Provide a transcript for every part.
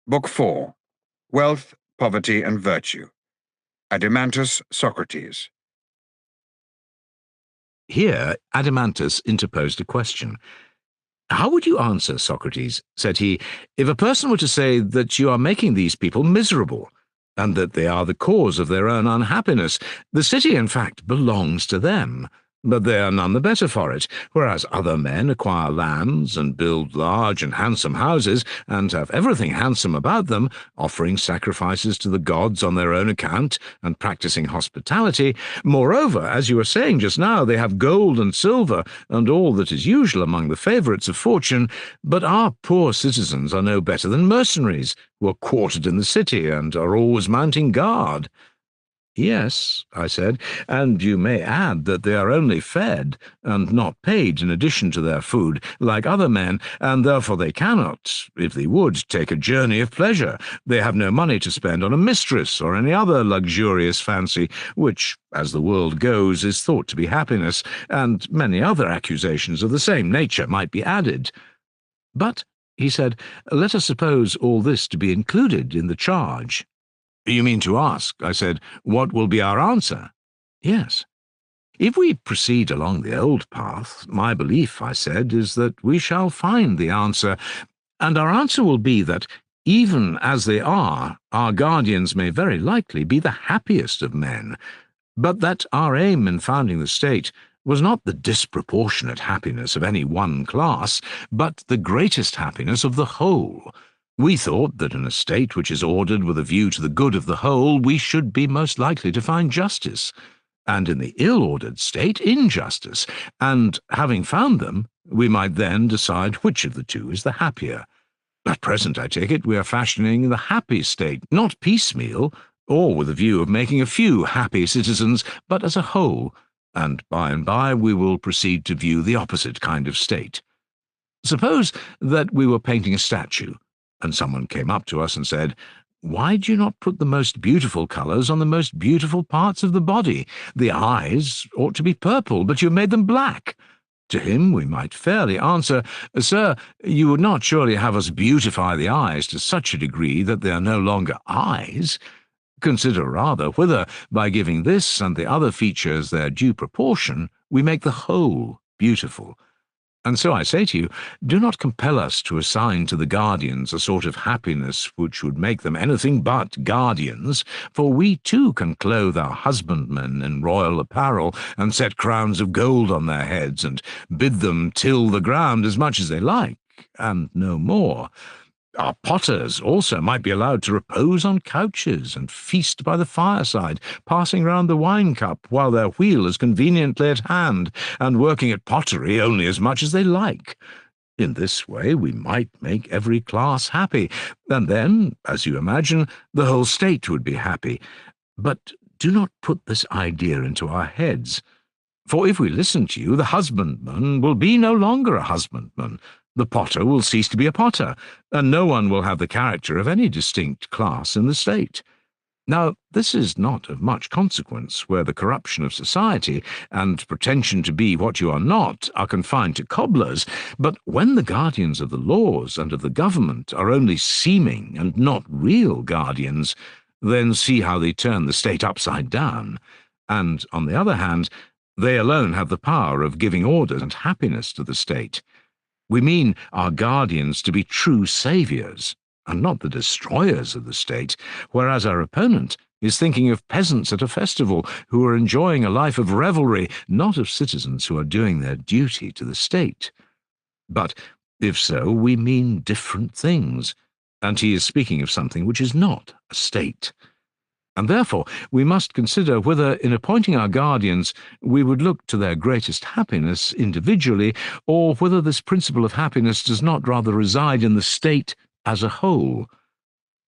Book 4. Wealth, Poverty, and Virtue. Adimantus Socrates. Here Adimantus interposed a question. "How would you answer, Socrates," said he, "if a person were to say that you are making these people miserable, and that they are the cause of their own unhappiness? The city, in fact, belongs to them, but they are none the better for it, whereas other men acquire lands and build large and handsome houses, and have everything handsome about them, offering sacrifices to the gods on their own account, and practicing hospitality. Moreover, as you were saying just now, they have gold and silver, and all that is usual among the favourites of fortune, but our poor citizens are no better than mercenaries, who are quartered in the city, and are always mounting guard." "Yes," I said, "and you may add that they are only fed, and not paid in addition to their food, like other men, and therefore they cannot, if they would, take a journey of pleasure. They have no money to spend on a mistress or any other luxurious fancy, which, as the world goes, is thought to be happiness, and many other accusations of the same nature might be added." "But," he said, "let us suppose all this to be included in the charge." "You mean to ask," I said, "what will be our answer?" "Yes. If we proceed along the old path, my belief," I said, "is that we shall find the answer, and our answer will be that, even as they are, our guardians may very likely be the happiest of men, but that our aim in founding the state was not the disproportionate happiness of any one class, but the greatest happiness of the whole. We thought that in a state which is ordered with a view to the good of the whole, we should be most likely to find justice, and in the ill-ordered state, injustice, and having found them, we might then decide which of the two is the happier. At present, I take it, we are fashioning the happy state, not piecemeal, or with a view of making a few happy citizens, but as a whole, and by and by we will proceed to view the opposite kind of state. Suppose that we were painting a statue, and someone came up to us and said, 'Why do you not put the most beautiful colours on the most beautiful parts of the body? The eyes ought to be purple, but you have made them black.' To him we might fairly answer, 'Sir, you would not surely have us beautify the eyes to such a degree that they are no longer eyes? Consider rather whether, by giving this and the other features their due proportion, we make the whole beautiful.' And so I say to you, do not compel us to assign to the guardians a sort of happiness which would make them anything but guardians, for we too can clothe our husbandmen in royal apparel, and set crowns of gold on their heads, and bid them till the ground as much as they like, and no more. Our potters also might be allowed to repose on couches and feast by the fireside, passing round the wine-cup while their wheel is conveniently at hand, and working at pottery only as much as they like. In this way we might make every class happy, and then, as you imagine, the whole state would be happy. But do not put this idea into our heads, for if we listen to you, the husbandman will be no longer a husbandman, the potter will cease to be a potter, and no one will have the character of any distinct class in the state. Now, this is not of much consequence where the corruption of society and pretension to be what you are not are confined to cobblers, but when the guardians of the laws and of the government are only seeming and not real guardians, then see how they turn the state upside down, and, on the other hand, they alone have the power of giving order and happiness to the state. We mean our guardians to be true saviours, and not the destroyers of the state, whereas our opponent is thinking of peasants at a festival who are enjoying a life of revelry, not of citizens who are doing their duty to the state. But if so, we mean different things, and he is speaking of something which is not a state. And therefore we must consider whether, in appointing our guardians, we would look to their greatest happiness individually, or whether this principle of happiness does not rather reside in the state as a whole.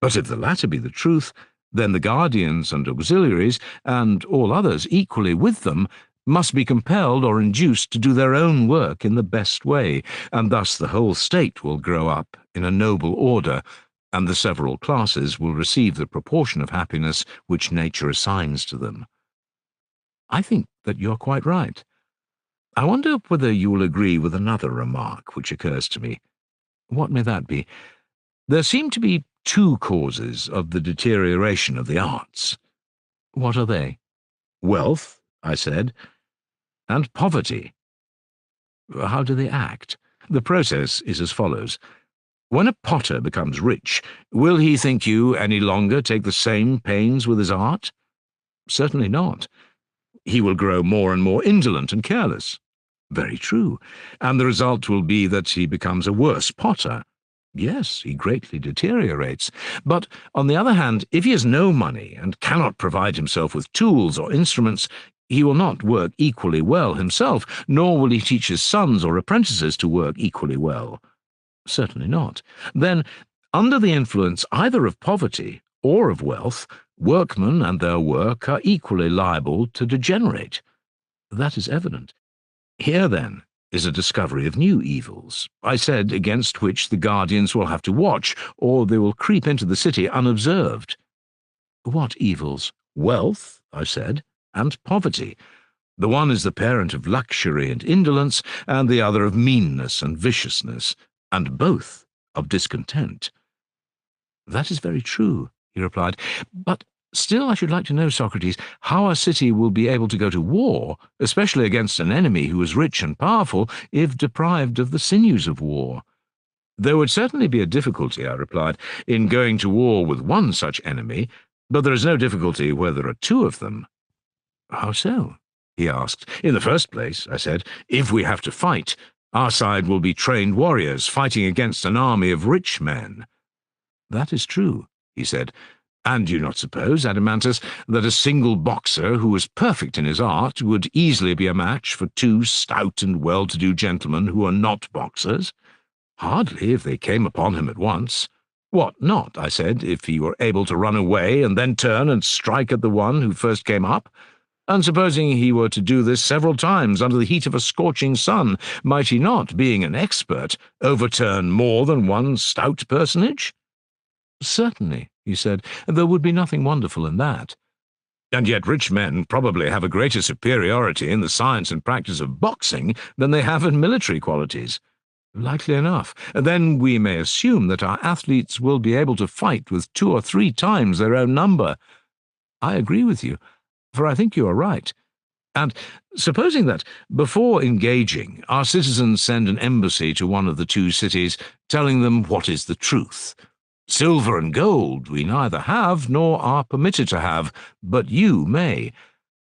But if the latter be the truth, then the guardians and auxiliaries, and all others equally with them, must be compelled or induced to do their own work in the best way, and thus the whole state will grow up in a noble order, and the several classes will receive the proportion of happiness which nature assigns to them. I think that you're quite right. I wonder whether you will agree with another remark which occurs to me. What may that be? There seem to be two causes of the deterioration of the arts. What are they? Wealth, I said, and poverty. How do they act? The process is as follows. When a potter becomes rich, will he, think you, any longer take the same pains with his art? Certainly not. He will grow more and more indolent and careless. Very true. And the result will be that he becomes a worse potter. Yes, he greatly deteriorates. But, on the other hand, if he has no money and cannot provide himself with tools or instruments, he will not work equally well himself, nor will he teach his sons or apprentices to work equally well. Certainly not. Then, under the influence either of poverty or of wealth, workmen and their work are equally liable to degenerate. That is evident. Here, then, is a discovery of new evils, I said, against which the guardians will have to watch, or they will creep into the city unobserved. What evils? Wealth, I said, and poverty. The one is the parent of luxury and indolence, and the other of meanness and viciousness, and both of discontent. That is very true, he replied, but still I should like to know, Socrates, how a city will be able to go to war, especially against an enemy who is rich and powerful, if deprived of the sinews of war. There would certainly be a difficulty, I replied, in going to war with one such enemy, but there is no difficulty where there are two of them. How so? He asked. In the first place, I said, if we have to fight, our side will be trained warriors fighting against an army of rich men. That is true, he said. And do you not suppose, Adeimantus, that a single boxer who was perfect in his art would easily be a match for two stout and well-to-do gentlemen who are not boxers? Hardly, if they came upon him at once. What not, I said, if he were able to run away and then turn and strike at the one who first came up? And supposing he were to do this several times under the heat of a scorching sun, might he not, being an expert, overturn more than one stout personage? Certainly, he said, there would be nothing wonderful in that. And yet rich men probably have a greater superiority in the science and practice of boxing than they have in military qualities. Likely enough. Then we may assume that our athletes will be able to fight with 2 or 3 times their own number. I agree with you, for I think you are right. And supposing that, before engaging, our citizens send an embassy to one of the 2 cities, telling them what is the truth. Silver and gold we neither have nor are permitted to have, but you may.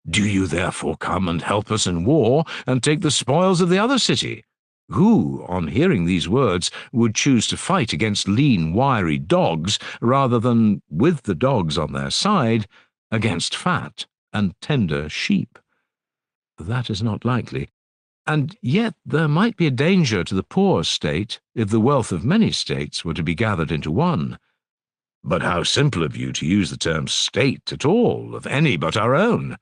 Do you therefore come and help us in war, and take the spoils of the other city? Who, on hearing these words, would choose to fight against lean, wiry dogs, rather than, with the dogs on their side, against fat and tender sheep? That is not likely. And yet there might be a danger to the poor state if the wealth of many states were to be gathered into one. But how simple of you to use the term state at all, of any but our own.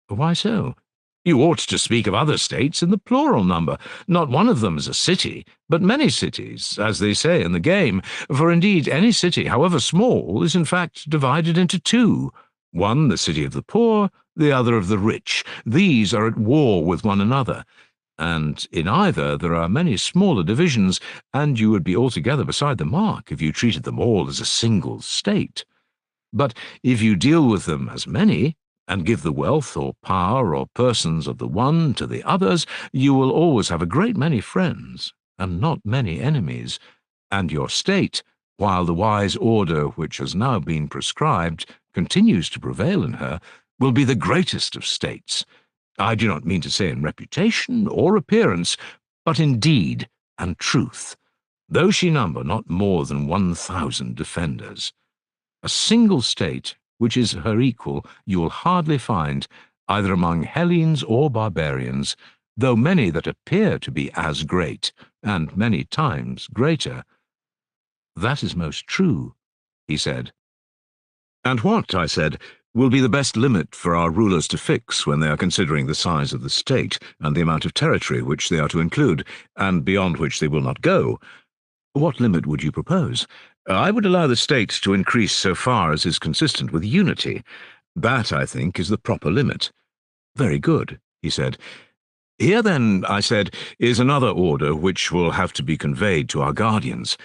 Why so? You ought to speak of other states in the plural number. Not one of them is a city, but many cities, as they say in the game, for indeed any city, however small, is in fact divided into 2. One the city of the poor, the other of the rich. These are at war with one another, and in either there are many smaller divisions, and you would be altogether beside the mark if you treated them all as a single state. But if you deal with them as many, and give the wealth or power or persons of the one to the others, you will always have a great many friends, and not many enemies, and your state, while the wise order which has now been prescribed continues to prevail in her, will be the greatest of states. I do not mean to say in reputation or appearance, but in deed and truth, though she number not more than 1,000 defenders. A single state, which is her equal, you will hardly find, either among Hellenes or barbarians, though many that appear to be as great, and many times greater. That is most true, he said. And what, I said, will be the best limit for our rulers to fix when they are considering the size of the state and the amount of territory which they are to include, and beyond which they will not go? What limit would you propose? I would allow the state to increase so far as is consistent with unity. That, I think, is the proper limit. Very good, he said. Here, then, I said, is another order which will have to be conveyed to our guardians.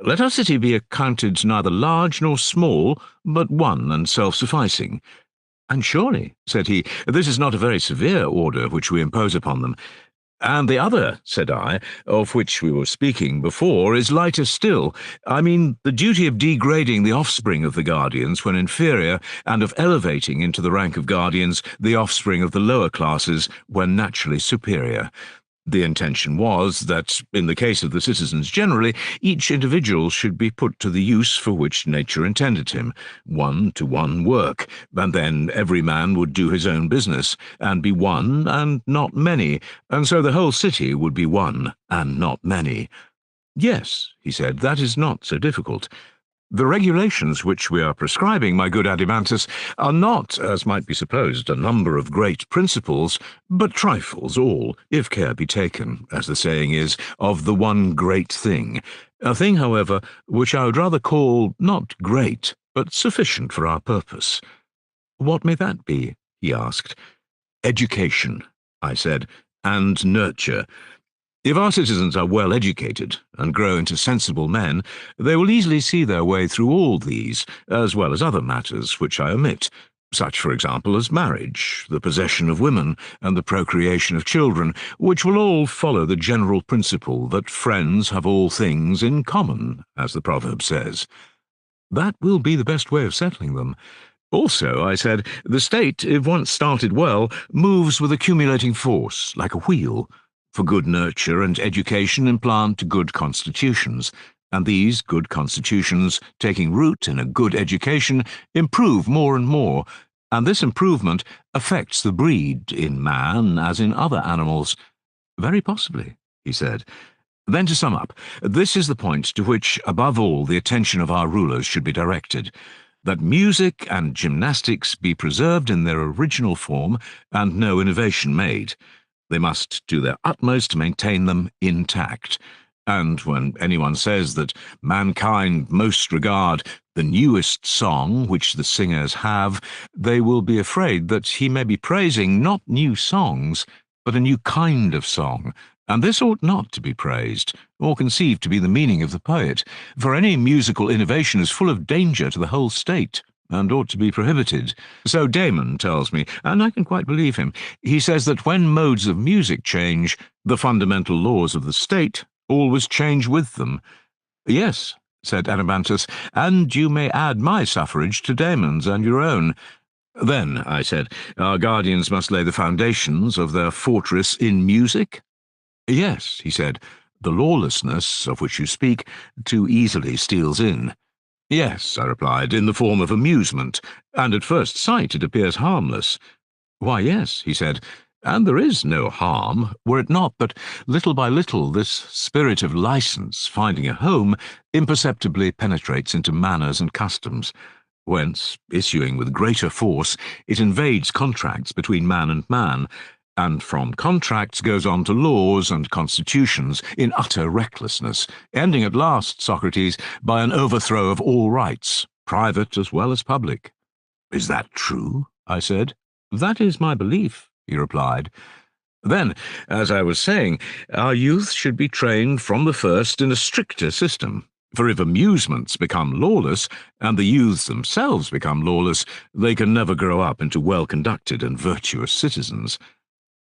Let our city be accounted neither large nor small, but one and self-sufficing. And surely, said he, this is not a very severe order which we impose upon them. And the other, said I, of which we were speaking before, is lighter still. I mean, the duty of degrading the offspring of the guardians when inferior, and of elevating into the rank of guardians the offspring of the lower classes when naturally superior. The intention was that, in the case of the citizens generally, each individual should be put to the use for which nature intended him, one-to-one work, and then every man would do his own business, and be one and not many, and so the whole city would be one and not many. Yes, he said, that is not so difficult. The regulations which we are prescribing, my good Adimantus, are not, as might be supposed, a number of great principles, but trifles all, if care be taken, as the saying is, of the one great thing. A thing, however, which I would rather call not great, but sufficient for our purpose. What may that be? He asked. Education, I said, and nurture. If our citizens are well educated and grow into sensible men, they will easily see their way through all these, as well as other matters which I omit, such, for example, as marriage, the possession of women, and the procreation of children, which will all follow the general principle that friends have all things in common, as the proverb says. That will be the best way of settling them. Also, I said, the state, if once started well, moves with accumulating force, like a wheel. For good nurture and education implant good constitutions, and these good constitutions, taking root in a good education, improve more and more, and this improvement affects the breed in man as in other animals. Very possibly, he said. Then to sum up, this is the point to which, above all, the attention of our rulers should be directed, that music and gymnastics be preserved in their original form, and no innovation made. They must do their utmost to maintain them intact. And when anyone says that mankind most regard the newest song which the singers have, they will be afraid that he may be praising not new songs, but a new kind of song, and this ought not to be praised, or conceived to be the meaning of the poet, for any musical innovation is full of danger to the whole state, and ought to be prohibited. So Damon tells me, and I can quite believe him. He says that when modes of music change, the fundamental laws of the state always change with them. Yes, said Adimantus, and you may add my suffrage to Damon's and your own. Then, I said, our guardians must lay the foundations of their fortress in music? Yes, he said, the lawlessness of which you speak too easily steals in. Yes, I replied, in the form of amusement, and at first sight it appears harmless. Why, yes, he said, and there is no harm, were it not that, little by little, this spirit of license, finding a home, imperceptibly penetrates into manners and customs, whence, issuing with greater force, it invades contracts between man and man, and from contracts goes on to laws and constitutions in utter recklessness, ending at last, Socrates, by an overthrow of all rights, private as well as public. Is that true? I said. That is my belief, he replied. Then, as I was saying, our youth should be trained from the first in a stricter system. For if amusements become lawless, and the youths themselves become lawless, they can never grow up into well-conducted and virtuous citizens.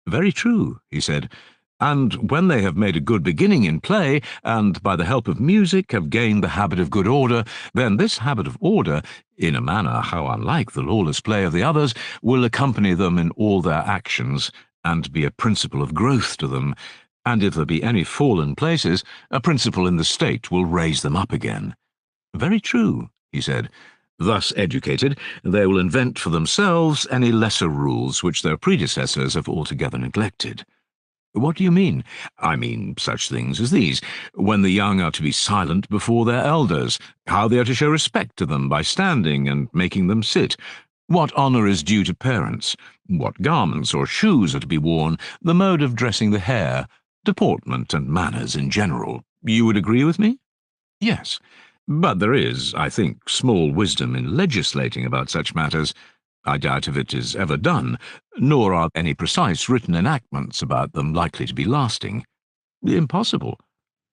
Very true, he said, and when they have made a good beginning in play, and by the help of music have gained the habit of good order, then this habit of order, in a manner how unlike the lawless play of the others, will accompany them in all their actions, and be a principle of growth to them, and if there be any fallen places, a principle in the state will raise them up again. Very true, he said. Thus educated, they will invent for themselves any lesser rules which their predecessors have altogether neglected. What do you mean? I mean such things as these, when the young are to be silent before their elders, how they are to show respect to them by standing and making them sit, what honour is due to parents, what garments or shoes are to be worn, the mode of dressing the hair, deportment and manners in general. You would agree with me? Yes. But there is, I think, small wisdom in legislating about such matters. I doubt if it is ever done, nor are any precise written enactments about them likely to be lasting. Impossible.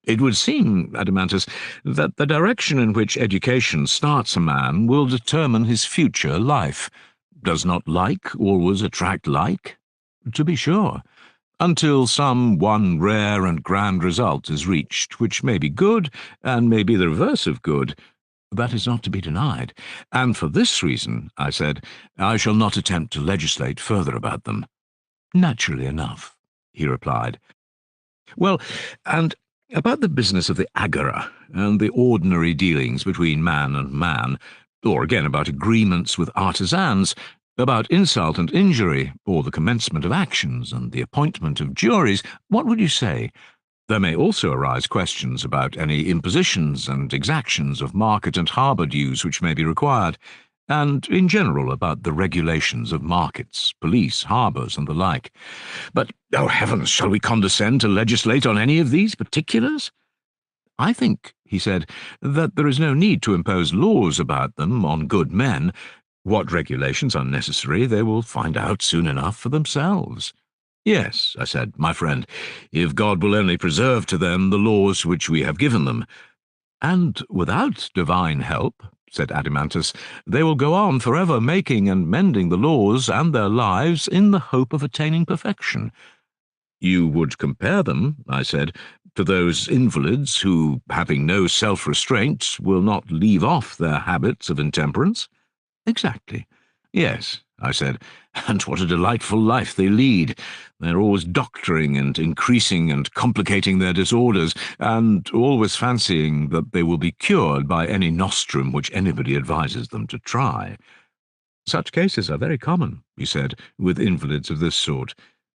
It would seem, Adeimantus, that the direction in which education starts a man will determine his future life. Does not like always attract like? To be sure, until some one rare and grand result is reached, which may be good, and may be the reverse of good. That is not to be denied, and for this reason, I said, I shall not attempt to legislate further about them. Naturally enough, he replied. Well, and about the business of the agora, and the ordinary dealings between man and man, or again about agreements with artisans, about insult and injury, or the commencement of actions and the appointment of juries, what would you say? There may also arise questions about any impositions and exactions of market and harbour dues which may be required, and in general about the regulations of markets, police, harbours, and the like. But, oh heavens, shall we condescend to legislate on any of these particulars? I think, he said, that there is no need to impose laws about them on good men. What regulations are necessary they will find out soon enough for themselves. Yes, I said, my friend, if God will only preserve to them the laws which we have given them. And without divine help, said Adeimantus, they will go on forever making and mending the laws and their lives in the hope of attaining perfection. You would compare them, I said, to those invalids who, having no self-restraint, will not leave off their habits of intemperance? Exactly. Yes, I said, and what a delightful life they lead. They're always doctoring and increasing and complicating their disorders, and always fancying that they will be cured by any nostrum which anybody advises them to try. Such cases are very common, he said, with invalids of this sort.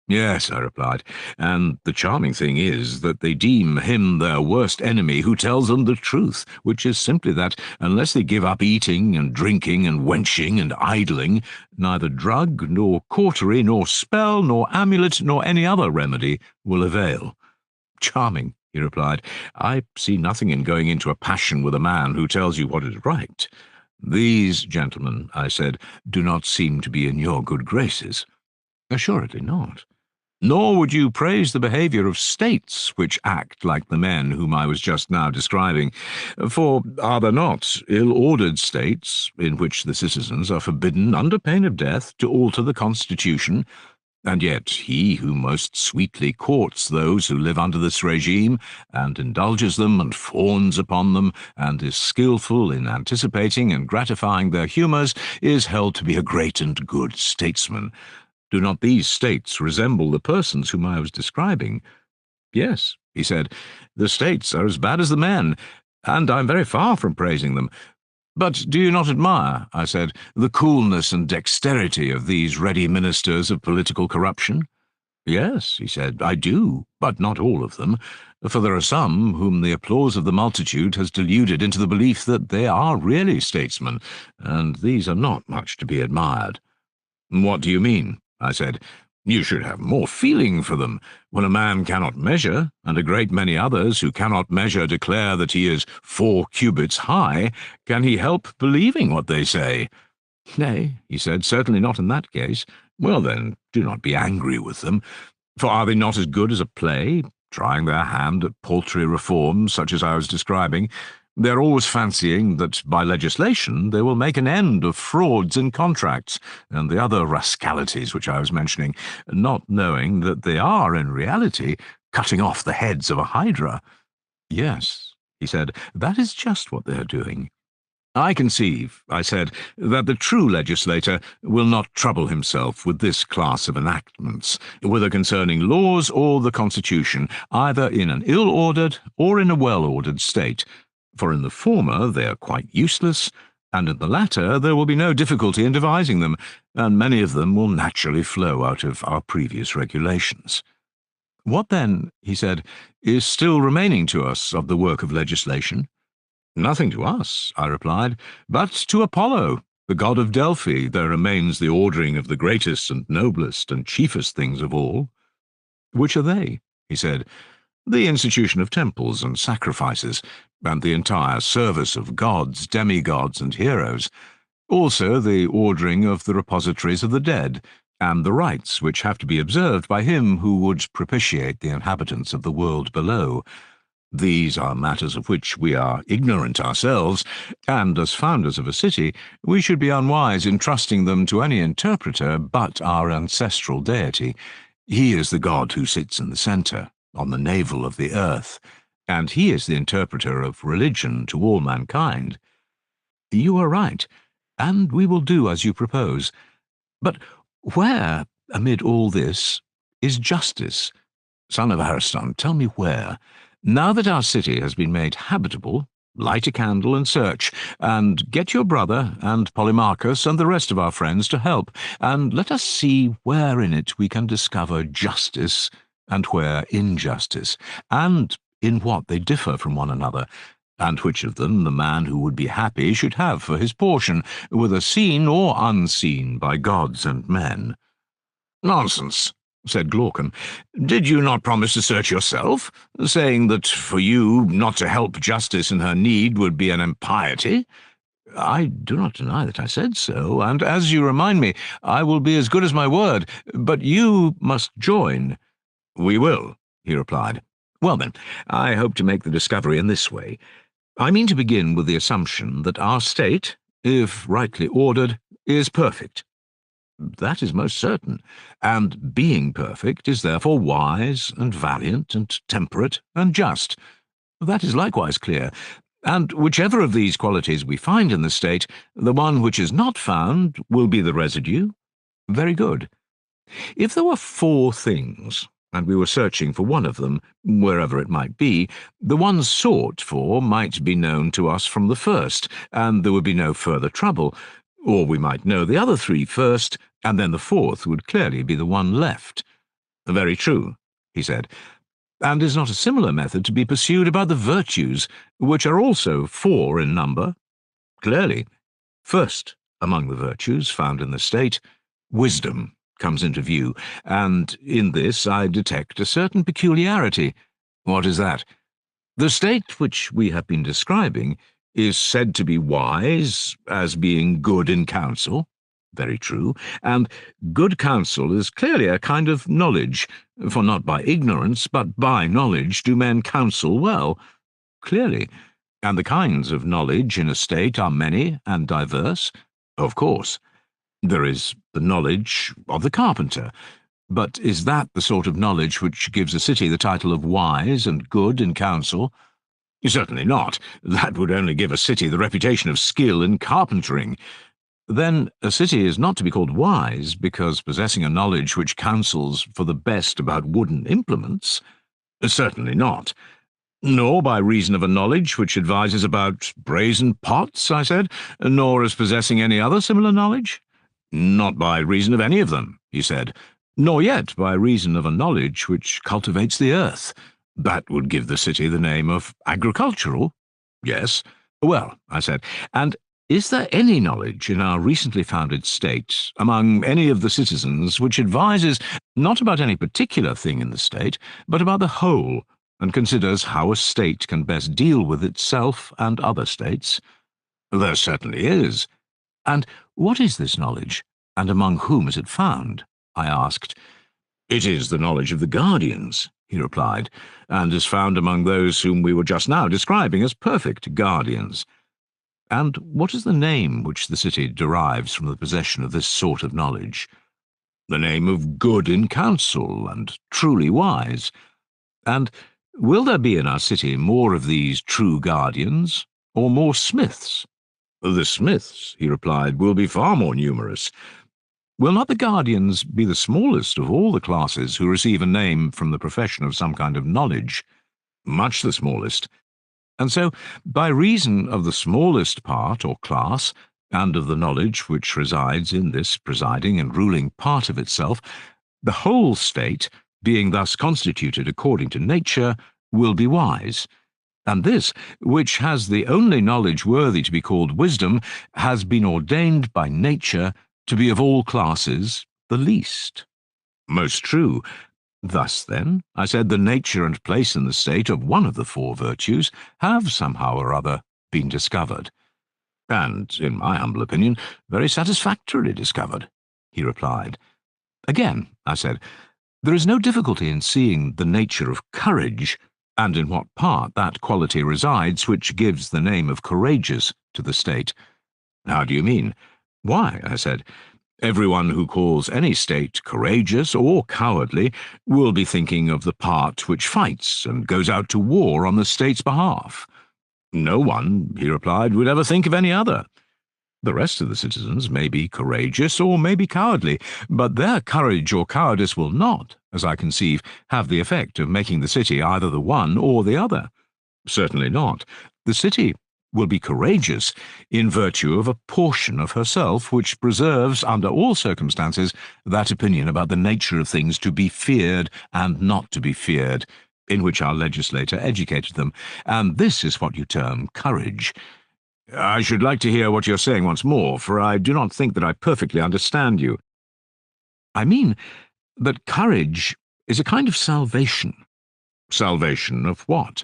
Yes, I replied, and the charming thing is that they deem him their worst enemy who tells them the truth, which is simply that, unless they give up eating and drinking and wenching and idling, neither drug, nor cautery, nor spell, nor amulet, nor any other remedy will avail. Charming, he replied. I see nothing in going into a passion with a man who tells you what is right. These gentlemen, I said, do not seem to be in your good graces. Assuredly not. Nor would you praise the behaviour of states which act like the men whom I was just now describing, for are there not ill-ordered states in which the citizens are forbidden under pain of death to alter the constitution, and yet he who most sweetly courts those who live under this regime, and indulges them and fawns upon them, and is skilful in anticipating and gratifying their humours, is held to be a great and good statesman. Do not these states resemble the persons whom I was describing? Yes, he said, the states are as bad as the men, and I'm very far from praising them. But do you not admire, I said, the coolness and dexterity of these ready ministers of political corruption? Yes, he said, I do, but not all of them, for there are some whom the applause of the multitude has deluded into the belief that they are really statesmen, and these are not much to be admired. What do you mean? I said. You should have more feeling for them. When a man cannot measure, and a great many others who cannot measure declare that he is 4 cubits high, can he help believing what they say? Nay, he said, certainly not in that case. Well then, do not be angry with them, for are they not as good as a play, trying their hand at paltry reforms such as I was describing? They're always fancying that by legislation they will make an end of frauds in contracts and the other rascalities which I was mentioning, not knowing that they are, in reality, cutting off the heads of a hydra. Yes, he said, that is just what they are doing. I conceive, I said, that the true legislator will not trouble himself with this class of enactments, whether concerning laws or the constitution, either in an ill-ordered or in a well-ordered state, for in the former they are quite useless, and in the latter there will be no difficulty in devising them, and many of them will naturally flow out of our previous regulations. What then, he said, is still remaining to us of the work of legislation? Nothing to us, I replied, but to Apollo, the god of Delphi, there remains the ordering of the greatest and noblest and chiefest things of all. Which are they? He said. The institution of temples and sacrifices, and the entire service of gods, demigods, and heroes. Also the ordering of the repositories of the dead, and the rites which have to be observed by him who would propitiate the inhabitants of the world below. These are matters of which we are ignorant ourselves, and as founders of a city, we should be unwise in trusting them to any interpreter but our ancestral deity. He is the god who sits in the centre, on the navel of the earth, and he is the interpreter of religion to all mankind. You are right, and we will do as you propose. But where, amid all this, is justice? Son of Ariston, tell me where. Now that our city has been made habitable, light a candle and search, and get your brother and Polemarchus and the rest of our friends to help, and let us see where in it we can discover justice and where injustice, and in what they differ from one another, and which of them the man who would be happy should have for his portion, whether seen or unseen by gods and men. Nonsense, said Glaucon. Did you not promise to search yourself, saying that for you not to help justice in her need would be an impiety? I do not deny that I said so, and as you remind me, I will be as good as my word, but you must join. We will, he replied. Well then, I hope to make the discovery in this way. I mean to begin with the assumption that our state, if rightly ordered, is perfect. That is most certain, and being perfect is therefore wise and valiant and temperate and just. That is likewise clear, and whichever of these qualities we find in the state, the one which is not found will be the residue. Very good. If there were 4 things, and we were searching for one of them, wherever it might be, the one sought for might be known to us from the first, and there would be no further trouble. Or we might know the other 3 first, and then the 4th would clearly be the one left. Very true, he said. And is not a similar method to be pursued about the virtues, which are also 4 in number? Clearly. First among the virtues found in the state, wisdom comes into view, and in this I detect a certain peculiarity. What is that? The state which we have been describing is said to be wise, as being good in counsel. Very true. And good counsel is clearly a kind of knowledge, for not by ignorance, but by knowledge do men counsel well. Clearly. And the kinds of knowledge in a state are many and diverse. Of course. There is the knowledge of the carpenter. But is that the sort of knowledge which gives a city the title of wise and good in counsel? Certainly not. That would only give a city the reputation of skill in carpentering. Then a city is not to be called wise because possessing a knowledge which counsels for the best about wooden implements. Certainly not. Nor by reason of a knowledge which advises about brazen pots, I said, nor as possessing any other similar knowledge. Not by reason of any of them, he said, nor yet by reason of a knowledge which cultivates the earth. That would give the city the name of agricultural. Yes. Well, I said, and is there any knowledge in our recently founded state, among any of the citizens, which advises not about any particular thing in the state, but about the whole, and considers how a state can best deal with itself and other states? There certainly is. And what is this knowledge, and among whom is it found? I asked. It is the knowledge of the guardians, he replied, and is found among those whom we were just now describing as perfect guardians. And what is the name which the city derives from the possession of this sort of knowledge? The name of good in counsel and truly wise. And will there be in our city more of these true guardians, or more smiths? The smiths, he replied, will be far more numerous. Will not the guardians be the smallest of all the classes who receive a name from the profession of some kind of knowledge? Much the smallest. And so, by reason of the smallest part or class, and of the knowledge which resides in this presiding and ruling part of itself, the whole state, being thus constituted according to nature, will be wise. And this, which has the only knowledge worthy to be called wisdom, has been ordained by nature to be of all classes the least. Most true. Thus, then, I said, the nature and place in the state of one of the 4 virtues have somehow or other been discovered. And, in my humble opinion, very satisfactorily discovered, he replied. Again, I said, there is no difficulty in seeing the nature of courage, and in what part that quality resides which gives the name of courageous to the state. How do you mean? Why, I said, everyone who calls any state courageous or cowardly will be thinking of the part which fights and goes out to war on the state's behalf. No one, he replied, would ever think of any other. The rest of the citizens may be courageous or may be cowardly, but their courage or cowardice will not, as I conceive, have the effect of making the city either the one or the other. Certainly not. The city will be courageous in virtue of a portion of herself which preserves, under all circumstances, that opinion about the nature of things to be feared and not to be feared, in which our legislator educated them, and this is what you term courage. I should like to hear what you're saying once more, for I do not think that I perfectly understand you. I mean that courage is a kind of salvation. Salvation of what?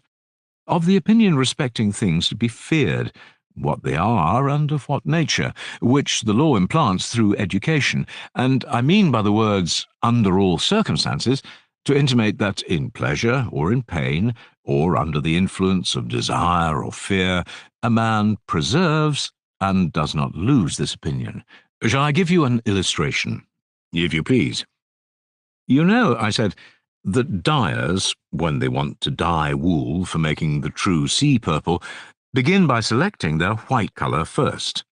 Of the opinion respecting things to be feared, what they are and of what nature, which the law implants through education, and I mean by the words under all circumstances to intimate that in pleasure or in pain, or under the influence of desire or fear, a man preserves and does not lose this opinion. Shall I give you an illustration? If you please. You know, I said, that dyers, when they want to dye wool for making the true sea purple, begin by selecting their white colour first.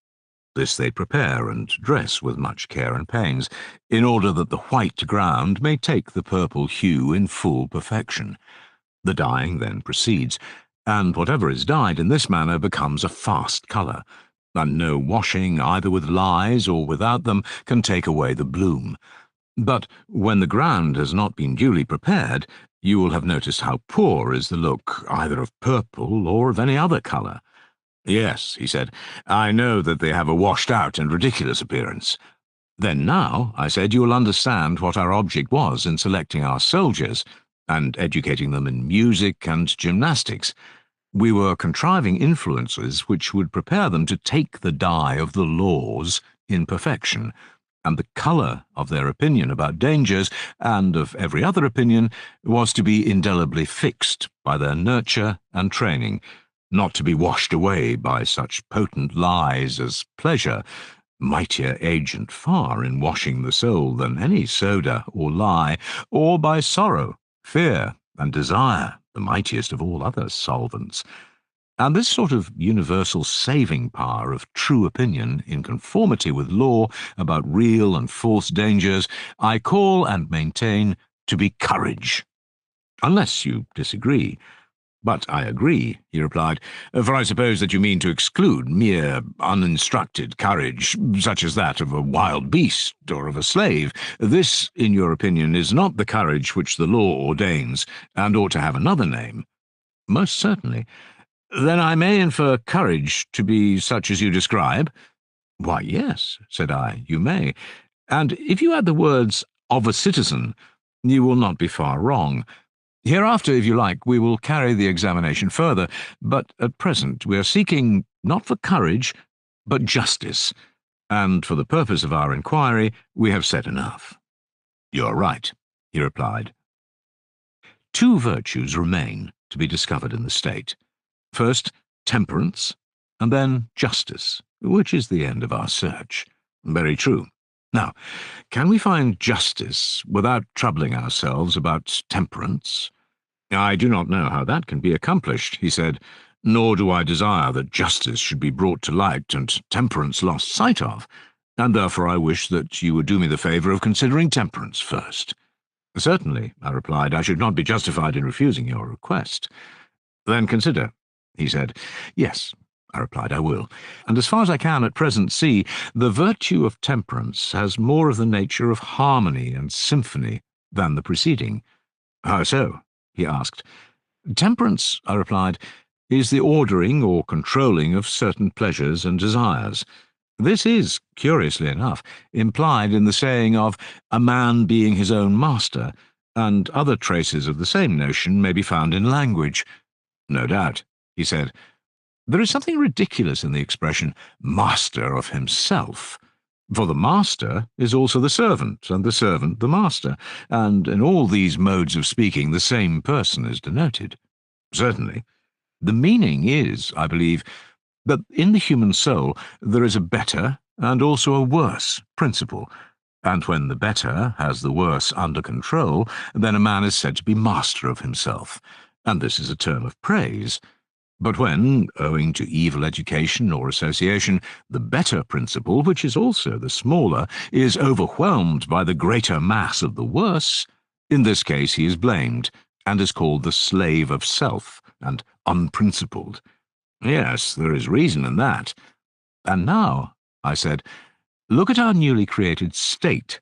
This they prepare and dress with much care and pains, in order that the white ground may take the purple hue in full perfection. The dyeing then proceeds, and whatever is dyed in this manner becomes a fast colour, and no washing, either with lyes or without them, can take away the bloom. But when the ground has not been duly prepared, you will have noticed how poor is the look either of purple or of any other colour. Yes, he said, I know that they have a washed-out and ridiculous appearance. Then now, I said, you will understand what our object was in selecting our soldiers and educating them in music and gymnastics. We were contriving influences which would prepare them to take the dye of the laws in perfection, and the colour of their opinion about dangers, and of every other opinion, was to be indelibly fixed by their nurture and training, not to be washed away by such potent lies as pleasure, mightier agent far in washing the soul than any soda or lie, or by sorrow, fear, and desire, the mightiest of all other solvents. And this sort of universal saving power of true opinion in conformity with law about real and false dangers, I call and maintain to be courage. Unless you disagree. But I agree, he replied, for I suppose that you mean to exclude mere uninstructed courage, such as that of a wild beast or of a slave. This, in your opinion, is not the courage which the law ordains, and ought to have another name. Most certainly. Then I may infer courage to be such as you describe? Why, yes, said I, you may. And if you add the words of a citizen, you will not be far wrong. Hereafter, if you like, we will carry the examination further, but at present we are seeking not for courage, but justice, and for the purpose of our inquiry we have said enough. You are right, he replied. Two virtues remain to be discovered in the state. First, temperance, and then justice, which is the end of our search. Very true. Now, can we find justice without troubling ourselves about temperance? I do not know how that can be accomplished, he said, nor do I desire that justice should be brought to light and temperance lost sight of, and therefore I wish that you would do me the favour of considering temperance first. Certainly, I replied, I should not be justified in refusing your request. Then consider, he said. Yes, I replied, I will. And as far as I can at present see, the virtue of temperance has more of the nature of harmony and symphony than the preceding. How so? He asked. Temperance, I replied, is the ordering or controlling of certain pleasures and desires. This is, curiously enough, implied in the saying of a man being his own master, and other traces of the same notion may be found in language. No doubt, he said. There is something ridiculous in the expression master of himself, for the master is also the servant, and the servant the master, and in all these modes of speaking the same person is denoted. Certainly. The meaning is, I believe, that in the human soul there is a better and also a worse principle, and when the better has the worse under control, then a man is said to be master of himself, and this is a term of praise. But when, owing to evil education or association, the better principle, which is also the smaller, is overwhelmed by the greater mass of the worse, in this case he is blamed, and is called the slave of self, and unprincipled. Yes, there is reason in that. And now, I said, look at our newly created state,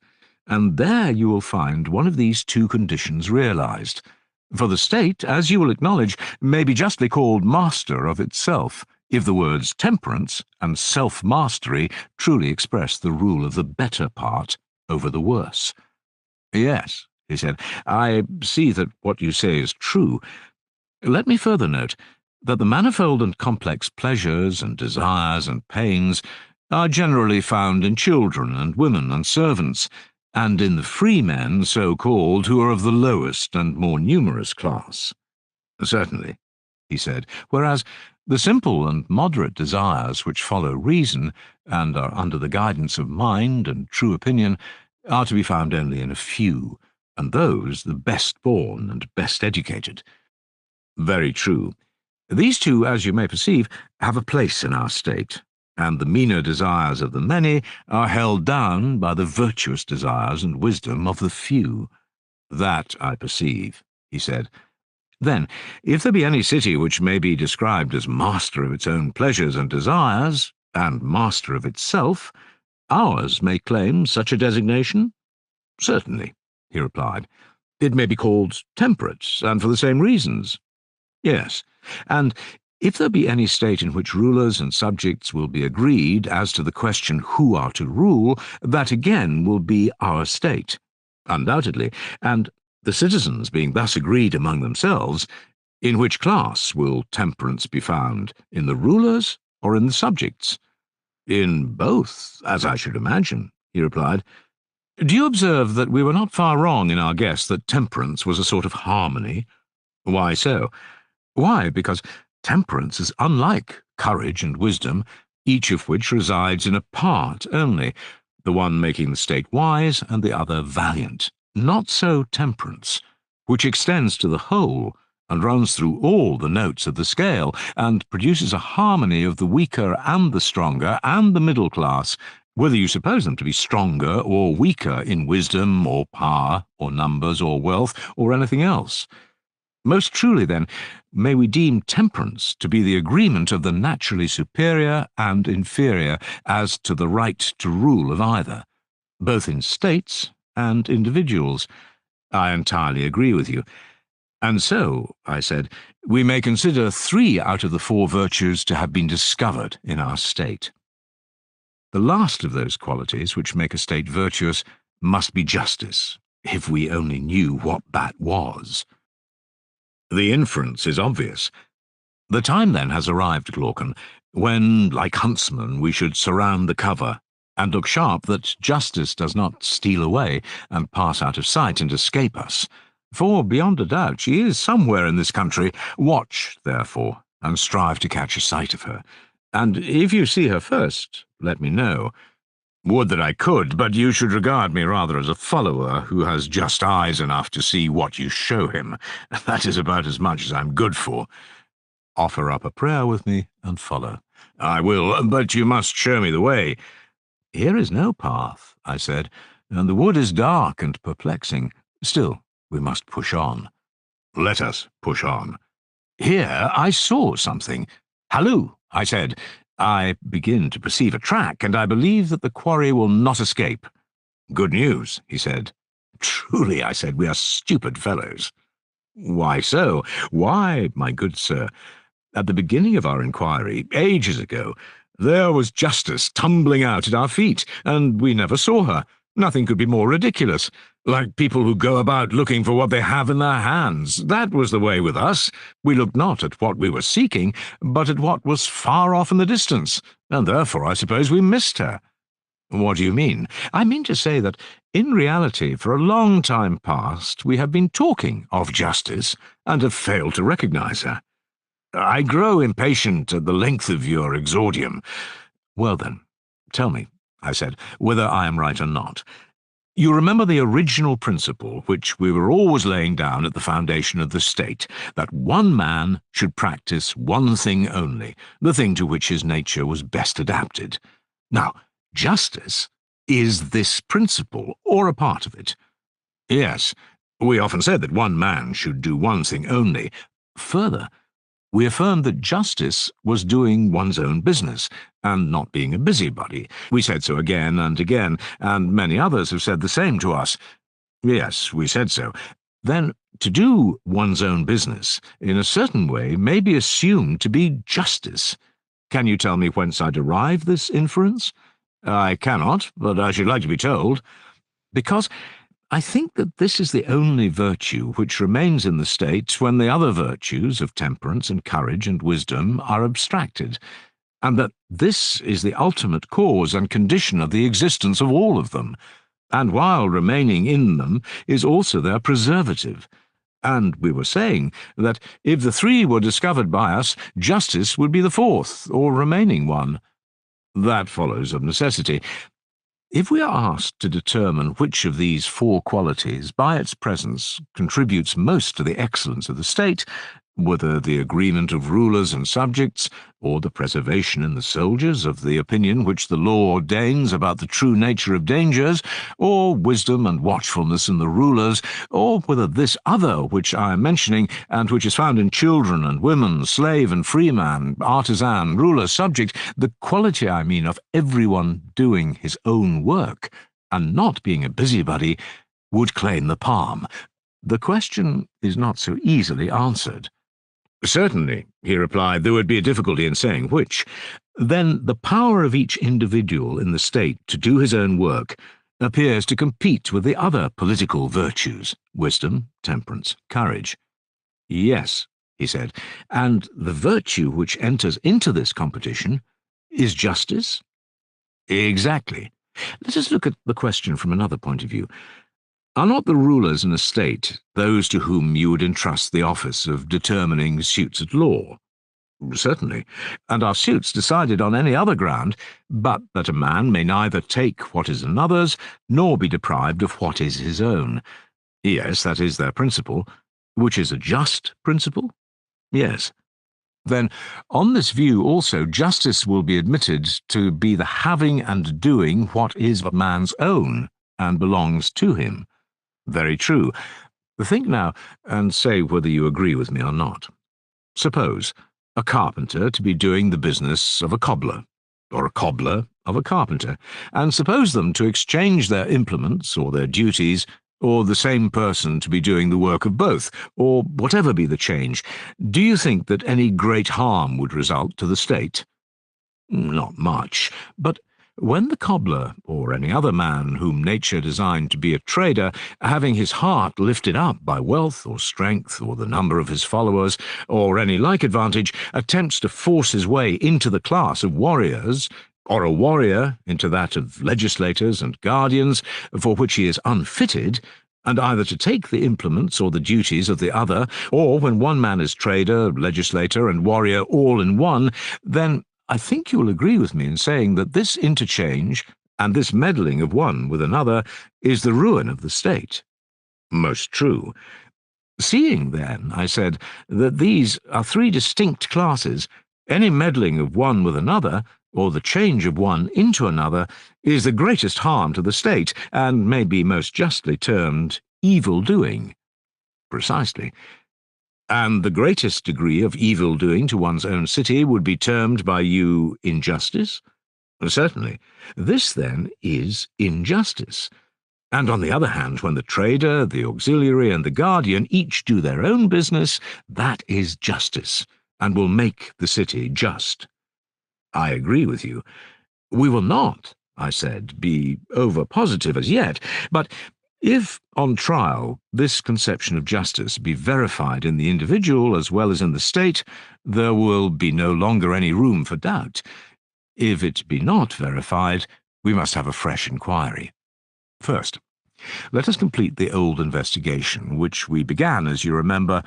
and there you will find one of these two conditions realized. For the state, as you will acknowledge, may be justly called master of itself, if the words temperance and self-mastery truly express the rule of the better part over the worse. Yes, he said, I see that what you say is true. Let me further note that the manifold and complex pleasures and desires and pains are generally found in children and women and servants, and in the free men, so-called, who are of the lowest and more numerous class. Certainly, he said, whereas the simple and moderate desires which follow reason, and are under the guidance of mind and true opinion, are to be found only in a few, and those the best born and best educated. Very true. These two, as you may perceive, have a place in our state, and the meaner desires of the many are held down by the virtuous desires and wisdom of the few. That I perceive, he said. Then, if there be any city which may be described as master of its own pleasures and desires, and master of itself, ours may claim such a designation? Certainly, he replied. It may be called temperate, and for the same reasons. Yes, and if there be any state in which rulers and subjects will be agreed as to the question who are to rule, that again will be our state, undoubtedly, and the citizens being thus agreed among themselves, in which class will temperance be found, in the rulers or in the subjects? In both, as I should imagine, he replied. Do you observe that we were not far wrong in our guess that temperance was a sort of harmony? Why so? Why, because temperance is unlike courage and wisdom, each of which resides in a part only, the one making the state wise and the other valiant. Not so temperance, which extends to the whole and runs through all the notes of the scale and produces a harmony of the weaker and the stronger and the middle class, whether you suppose them to be stronger or weaker in wisdom or power or numbers or wealth or anything else. Most truly, then, may we deem temperance to be the agreement of the naturally superior and inferior as to the right to rule of either, both in states and individuals. I entirely agree with you. And so, I said, we may consider 3 out of the 4 virtues to have been discovered in our state. The last of those qualities which make a state virtuous must be justice, if we only knew what that was. The inference is obvious. The time then has arrived, Glaucon, when, like huntsmen, we should surround the cover, and look sharp that justice does not steal away and pass out of sight and escape us. For, beyond a doubt, she is somewhere in this country. Watch, therefore, and strive to catch a sight of her. And if you see her first, let me know. Would that I could, but you should regard me rather as a follower who has just eyes enough to see what you show him. That is about as much as I'm good for. Offer up a prayer with me and follow. I will, but you must show me the way. Here is no path, I said, and the wood is dark and perplexing. Still, we must push on. Let us push on. Here I saw something. Halloo, I said. I begin to perceive a track, and I believe that the quarry will not escape. Good news, he said. Truly, I said, we are stupid fellows. Why so? Why, my good sir, at the beginning of our inquiry, ages ago, there was Justice tumbling out at our feet, and we never saw her. Nothing could be more ridiculous. Like people who go about looking for what they have in their hands. That was the way with us. We looked not at what we were seeking, but at what was far off in the distance, and therefore I suppose we missed her. What do you mean? I mean to say that In reality, for a long time past, we have been talking of justice and have failed to recognize her. I grow impatient at the length of your exordium. Well then, tell me, I said, whether I am right or not. You remember the original principle which we were always laying down at the foundation of the state, that one man should practice one thing only, the thing to which his nature was best adapted. Now, justice is this principle, or a part of it. Yes, we often said that one man should do one thing only. Further, we affirmed that justice was doing one's own business, and not being a busybody. We said so again, and many others have said the same to us. Yes, we said so. Then, to do one's own business, in a certain way, may be assumed to be justice. Can you tell me whence I derive this inference? I cannot, but I should like to be told. Because I think that this is the only virtue which remains in the state when the other virtues of temperance and courage and wisdom are abstracted, and that this is the ultimate cause and condition of the existence of all of them, and while remaining in them is also their preservative. And we were saying that if the three were discovered by us, justice would be the fourth, or remaining one. That follows of necessity. If we are asked to determine which of these four qualities, by its presence, contributes most to the excellence of the state, whether the agreement of rulers and subjects, or the preservation in the soldiers of the opinion which the law ordains about the true nature of dangers, or wisdom and watchfulness in the rulers, or whether this other which I am mentioning, and which is found in children and women, slave and freeman, artisan, ruler, subject, the quality, I mean, of everyone doing his own work, and not being a busybody, would claim the palm. The question is not so easily answered. Certainly, he replied, there would be a difficulty in saying which. Then the power of each individual in the state to do his own work appears to compete with the other political virtues, wisdom, temperance, courage. Yes, he said, and the virtue which enters into this competition is justice? Exactly. Let us look at the question from another point of view. Are not the rulers in a state those to whom you would entrust the office of determining suits at law? Certainly, and are suits decided on any other ground, but that a man may neither take what is another's, nor be deprived of what is his own. Yes, that is their principle, which is a just principle? Yes. Then, on this view also, justice will be admitted to be the having and doing what is a man's own, and belongs to him. Very true. Think now, and say whether you agree with me or not. Suppose a carpenter to be doing the business of a cobbler, or a cobbler of a carpenter, and suppose them to exchange their implements or their duties, or the same person to be doing the work of both, or whatever be the change. Do you think that any great harm would result to the state? Not much, but when the cobbler, or any other man whom nature designed to be a trader, having his heart lifted up by wealth or strength or the number of his followers, or any like advantage, attempts to force his way into the class of warriors, or a warrior into that of legislators and guardians, for which he is unfitted, and either to take the implements or the duties of the other, or when one man is trader, legislator, and warrior all in one, then I think you will agree with me in saying that this interchange and this meddling of one with another is the ruin of the state. Most true. Seeing, then, I said, that these are three distinct classes, any meddling of one with another, or the change of one into another, is the greatest harm to the state, and may be most justly termed evil-doing. Precisely. And the greatest degree of evil-doing to one's own city would be termed by you injustice? Certainly. This, then, is injustice. And on the other hand, when the trader, the auxiliary, and the guardian each do their own business, that is justice, and will make the city just. I agree with you. We will not, I said, be over-positive as yet, but if, on trial, this conception of justice be verified in the individual as well as in the state, there will be no longer any room for doubt. If it be not verified, we must have a fresh inquiry. First, Let us complete the old investigation, which we began, as you remember,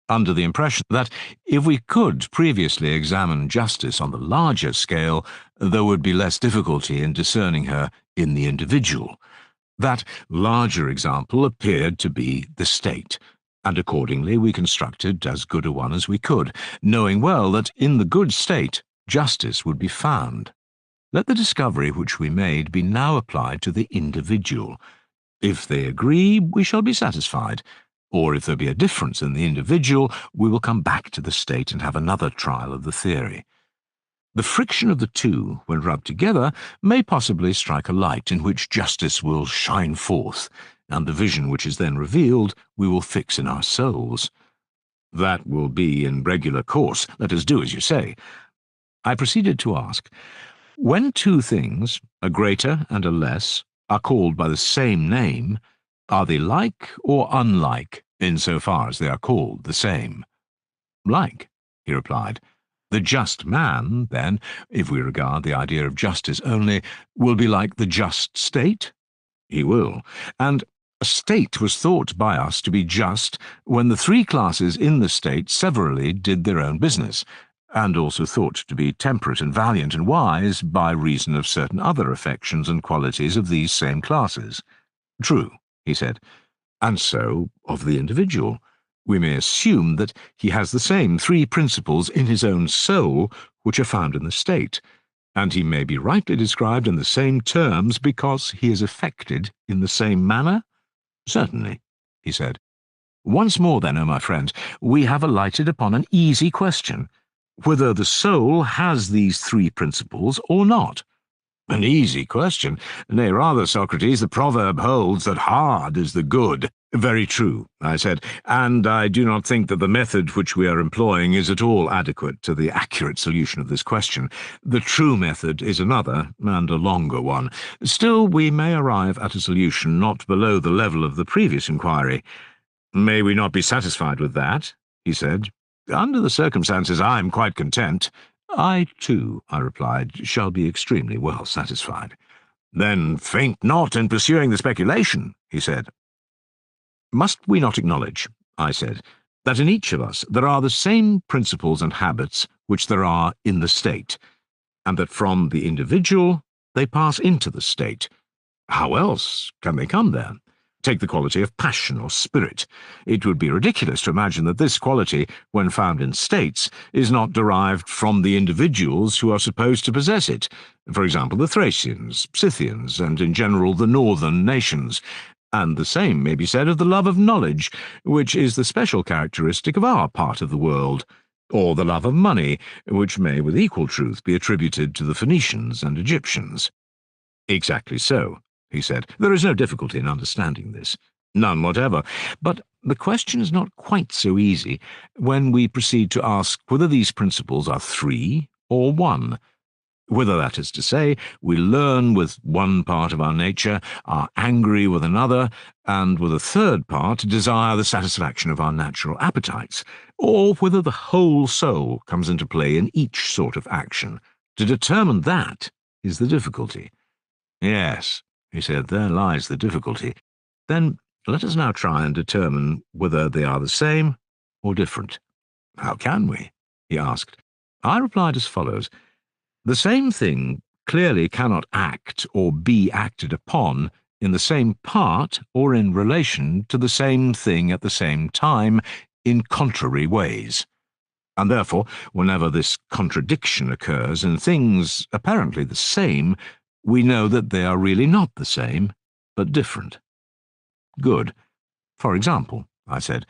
under the impression that if we could previously examine justice on the larger scale, there would be less difficulty in discerning her in the individual. That larger example appeared to be the state, and accordingly we constructed as good a one as we could, knowing well that in the good state justice would be found. Let the discovery which we made be now applied to the individual. If they agree, we shall be satisfied, or if there be a difference in the individual, we will come back to the state and have another trial of the theory. The friction of the two, when rubbed together, may possibly strike a light in which justice will shine forth, and the vision which is then revealed we will fix in our souls. That will be in regular course. Let us do as you say. I proceeded to ask, when two things, a greater and a less, are called by the same name, are they like or unlike insofar as they are called the same? Like, he replied. The just man, then, if we regard the idea of justice only, will be like the just state? He will. And a state was thought by us to be just when the three classes in the state severally did their own business, and also thought to be temperate and valiant and wise by reason of certain other affections and qualities of these same classes. True, he said, and so of the individual. We may assume that he has the same three principles in his own soul which are found in the state, and he may be rightly described in the same terms because he is affected in the same manner? Certainly, he said. Once more then, O my friends, we have alighted upon an easy question, whether the soul has these three principles or not. An easy question. Nay, rather, Socrates, the proverb holds that hard is the good. Very true, I said, and I do not think that the method which we are employing is at all adequate to the accurate solution of this question. The true method is another, and a longer one. Still, we may arrive at a solution not below the level of the previous inquiry. May we not be satisfied with that? He said. Under the circumstances, I am quite content. I, too, I replied, shall be extremely well satisfied. Then faint not in pursuing the speculation, he said. Must we not acknowledge, I said, that in each of us there are the same principles and habits which there are in the state, and that from the individual they pass into the state? How else can they come there? Take the quality of passion or spirit. It would be ridiculous to imagine that this quality, when found in states, is not derived from the individuals who are supposed to possess it. For example, the Thracians, Scythians, and in general the northern nations. And the same may be said of the love of knowledge, which is the special characteristic of our part of the world, or the love of money, which may with equal truth be attributed to the Phoenicians and Egyptians. Exactly so, he said. There is no difficulty in understanding this. None whatever. But the question is not quite so easy when we proceed to ask whether these principles are three or one. Whether, that is to say, we learn with one part of our nature, are angry with another, and with a third part desire the satisfaction of our natural appetites, or whether the whole soul comes into play in each sort of action. To determine that is the difficulty. Yes, he said, there lies the difficulty. Then let us now try and determine whether they are the same or different. How can we? He asked. I replied as follows. The same thing clearly cannot act or be acted upon in the same part or in relation to the same thing at the same time in contrary ways. And therefore, whenever this contradiction occurs in things apparently the same, we know that they are really not the same, but different. Good. For example, I said,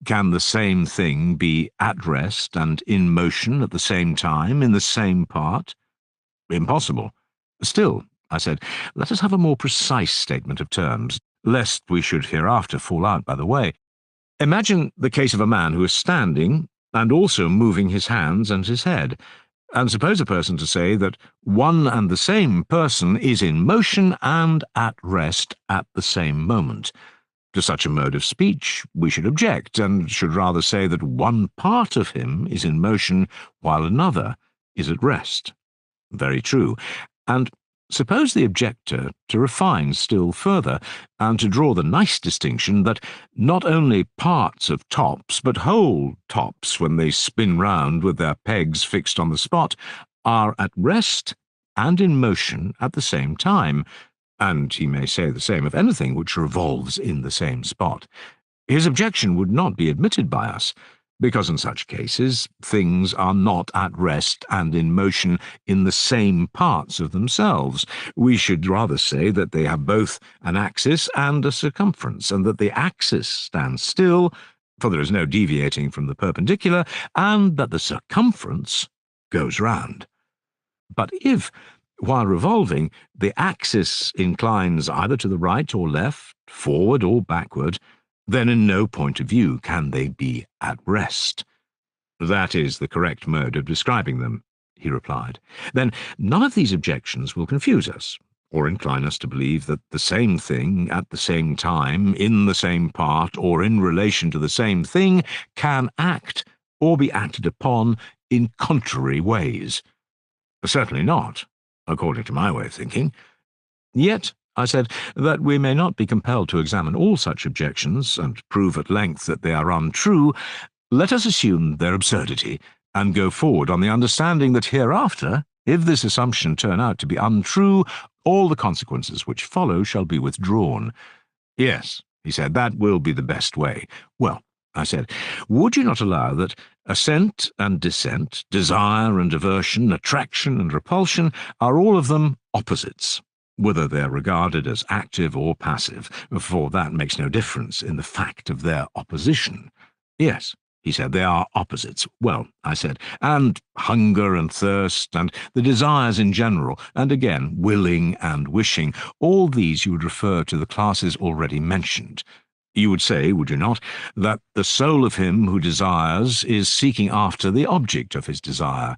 can the same thing be at rest and in motion at the same time, in the same part? Impossible. Still, I said, let us have a more precise statement of terms, lest we should hereafter fall out by the way. Imagine the case of a man who is standing and also moving his hands and his head, and suppose a person to say that one and the same person is in motion and at rest at the same moment. To such a mode of speech we should object, and should rather say that one part of him is in motion while another is at rest. Very true. And suppose the objector to refine still further, and to draw the nice distinction that not only parts of tops, but whole tops, when they spin round with their pegs fixed on the spot, are at rest and in motion at the same time, and he may say the same of anything which revolves in the same spot. His objection would not be admitted by us, because in such cases things are not at rest and in motion in the same parts of themselves. We should rather say that they have both an axis and a circumference, and that the axis stands still, for there is no deviating from the perpendicular, and that the circumference goes round. But if, while revolving, the axis inclines either to the right or left, forward or backward, then in no point of view can they be at rest. That is the correct mode of describing them, he replied. Then none of these objections will confuse us, or incline us to believe that the same thing at the same time, in the same part, or in relation to the same thing, can act or be acted upon in contrary ways. Certainly not, according to my way of thinking. Yet, I said, that we may not be compelled to examine all such objections, and prove at length that they are untrue, let us assume their absurdity, and go forward on the understanding that hereafter, if this assumption turn out to be untrue, all the consequences which follow shall be withdrawn. Yes, he said, that will be the best way. Well, I said, would you not allow that assent and dissent, desire and aversion, attraction and repulsion, are all of them opposites, whether they are regarded as active or passive, for that makes no difference in the fact of their opposition? Yes, he said, they are opposites. Well, I said, and hunger and thirst, and the desires in general, and again, willing and wishing, all these you would refer to the classes already mentioned. You would say, would you not, that the soul of him who desires is seeking after the object of his desire,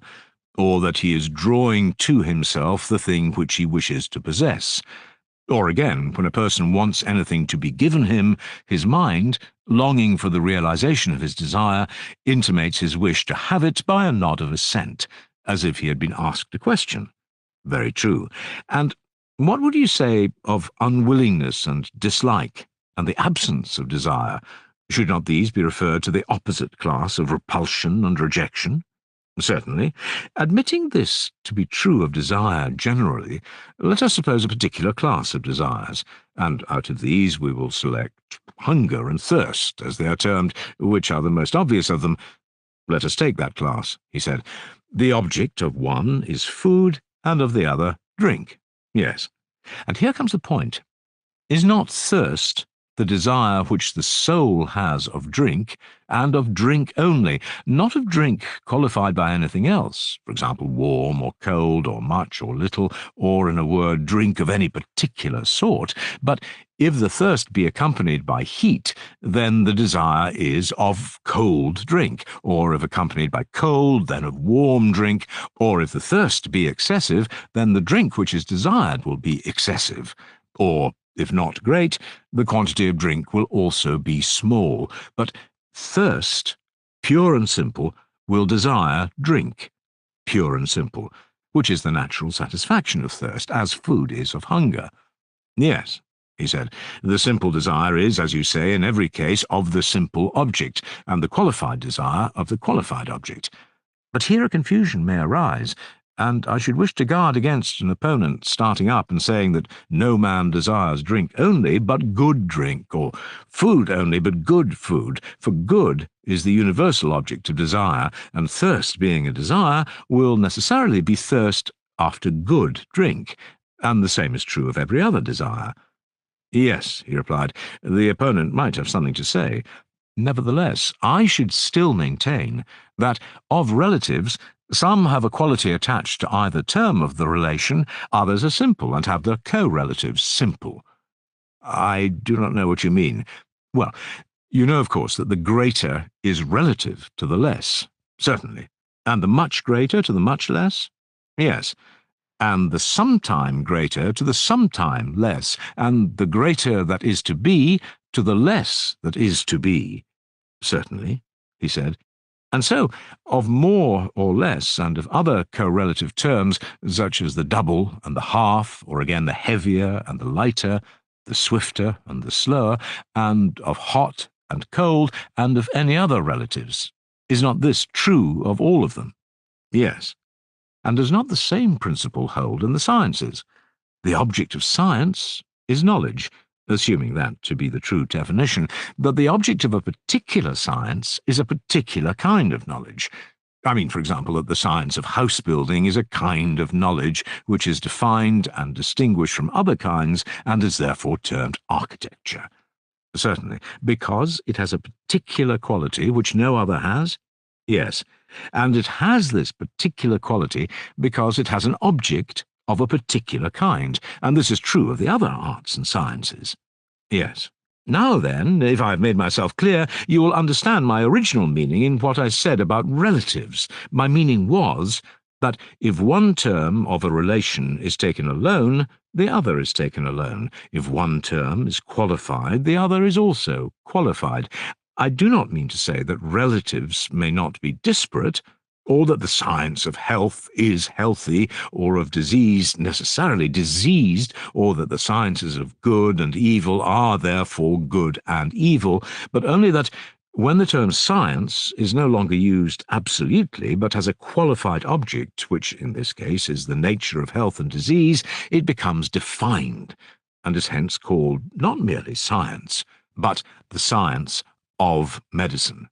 or that he is drawing to himself the thing which he wishes to possess. Or again, when a person wants anything to be given him, his mind, longing for the realization of his desire, intimates his wish to have it by a nod of assent, as if he had been asked a question. Very true. And what would you say of unwillingness and dislike, and the absence of desire? Should not these be referred to the opposite class of repulsion and rejection? Certainly. Admitting this to be true of desire generally, let us suppose a particular class of desires, and out of these we will select hunger and thirst, as they are termed, which are the most obvious of them. Let us take that class, he said. The object of one is food, and of the other, drink. Yes. And here comes the point. Is not thirst the desire which the soul has of drink, and of drink only, not of drink qualified by anything else, for example, warm or cold or much or little, or, in a word, drink of any particular sort, but if the thirst be accompanied by heat, then the desire is of cold drink, or if accompanied by cold, then of warm drink, or if the thirst be excessive, then the drink which is desired will be excessive, or if not great, the quantity of drink will also be small. But thirst, pure and simple, will desire drink, pure and simple, which is the natural satisfaction of thirst, as food is of hunger. Yes, he said, the simple desire is, as you say, in every case, of the simple object, and the qualified desire of the qualified object. But here a confusion may arise, and I should wish to guard against an opponent starting up and saying that no man desires drink only, but good drink, or food only, but good food, for good is the universal object of desire, and thirst being a desire will necessarily be thirst after good drink, and the same is true of every other desire. Yes, he replied, the opponent might have something to say. Nevertheless, I should still maintain that, of relatives, some have a quality attached to either term of the relation, others are simple and have their co-relatives simple. I do not know what you mean. Well, you know, of course, that the greater is relative to the less, certainly, and the much greater to the much less? Yes, and the sometime greater to the sometime less, and the greater that is to be to the less that is to be. Certainly, he said. And so, of more or less and of other correlative terms, such as the double and the half, or again the heavier and the lighter, the swifter and the slower, and of hot and cold, and of any other relatives. Is not this true of all of them? Yes. And does not the same principle hold in the sciences? The object of science is knowledge, assuming that to be the true definition, but the object of a particular science is a particular kind of knowledge. I mean, for example, that the science of house building is a kind of knowledge which is defined and distinguished from other kinds and is therefore termed architecture. Certainly, because it has a particular quality which no other has? Yes, and it has this particular quality because it has an object of a particular kind, and this is true of the other arts and sciences. Yes. Now then, if I have made myself clear, you will understand my original meaning in what I said about relatives. My meaning was that if one term of a relation is taken alone, the other is taken alone. If one term is qualified, the other is also qualified. I do not mean to say that relatives may not be disparate, or that the science of health is healthy, or of disease necessarily diseased, or that the sciences of good and evil are therefore good and evil, but only that when the term science is no longer used absolutely, but has a qualified object, which in this case is the nature of health and disease, it becomes defined, and is hence called not merely science, but the science of medicine.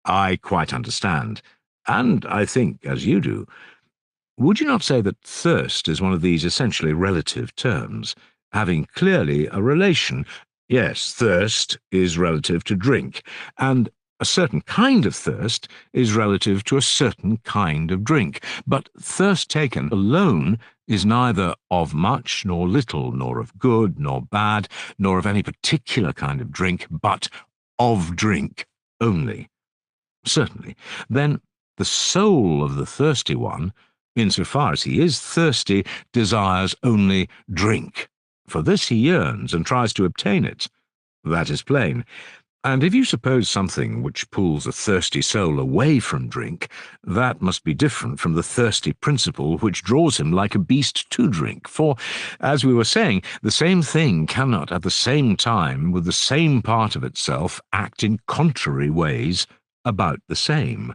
I quite understand. And I think, as you do, would you not say that thirst is one of these essentially relative terms, having clearly a relation? Yes, thirst is relative to drink, and a certain kind of thirst is relative to a certain kind of drink, but thirst taken alone is neither of much nor little, nor of good nor bad, nor of any particular kind of drink, but of drink only. Certainly. Then the soul of the thirsty one, insofar as he is thirsty, desires only drink. For this he yearns and tries to obtain it. That is plain. And if you suppose something which pulls a thirsty soul away from drink, that must be different from the thirsty principle which draws him like a beast to drink. For, as we were saying, the same thing cannot at the same time, with the same part of itself, act in contrary ways about the same.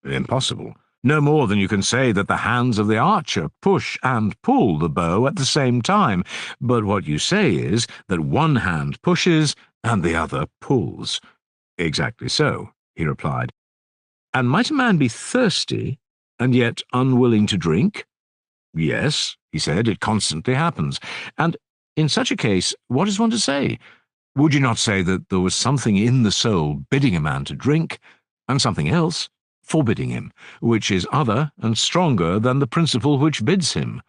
Impossible. No more than you can say that the hands of the archer push and pull the bow at the same time, but what you say is that one hand pushes and the other pulls. Exactly so, he replied. And might a man be thirsty and yet unwilling to drink? Yes, he said, it constantly happens. And in such a case, what is one to say? Would you not say that there was something in the soul bidding a man to drink, and something else forbidding him, which is other and stronger than the principle which bids him?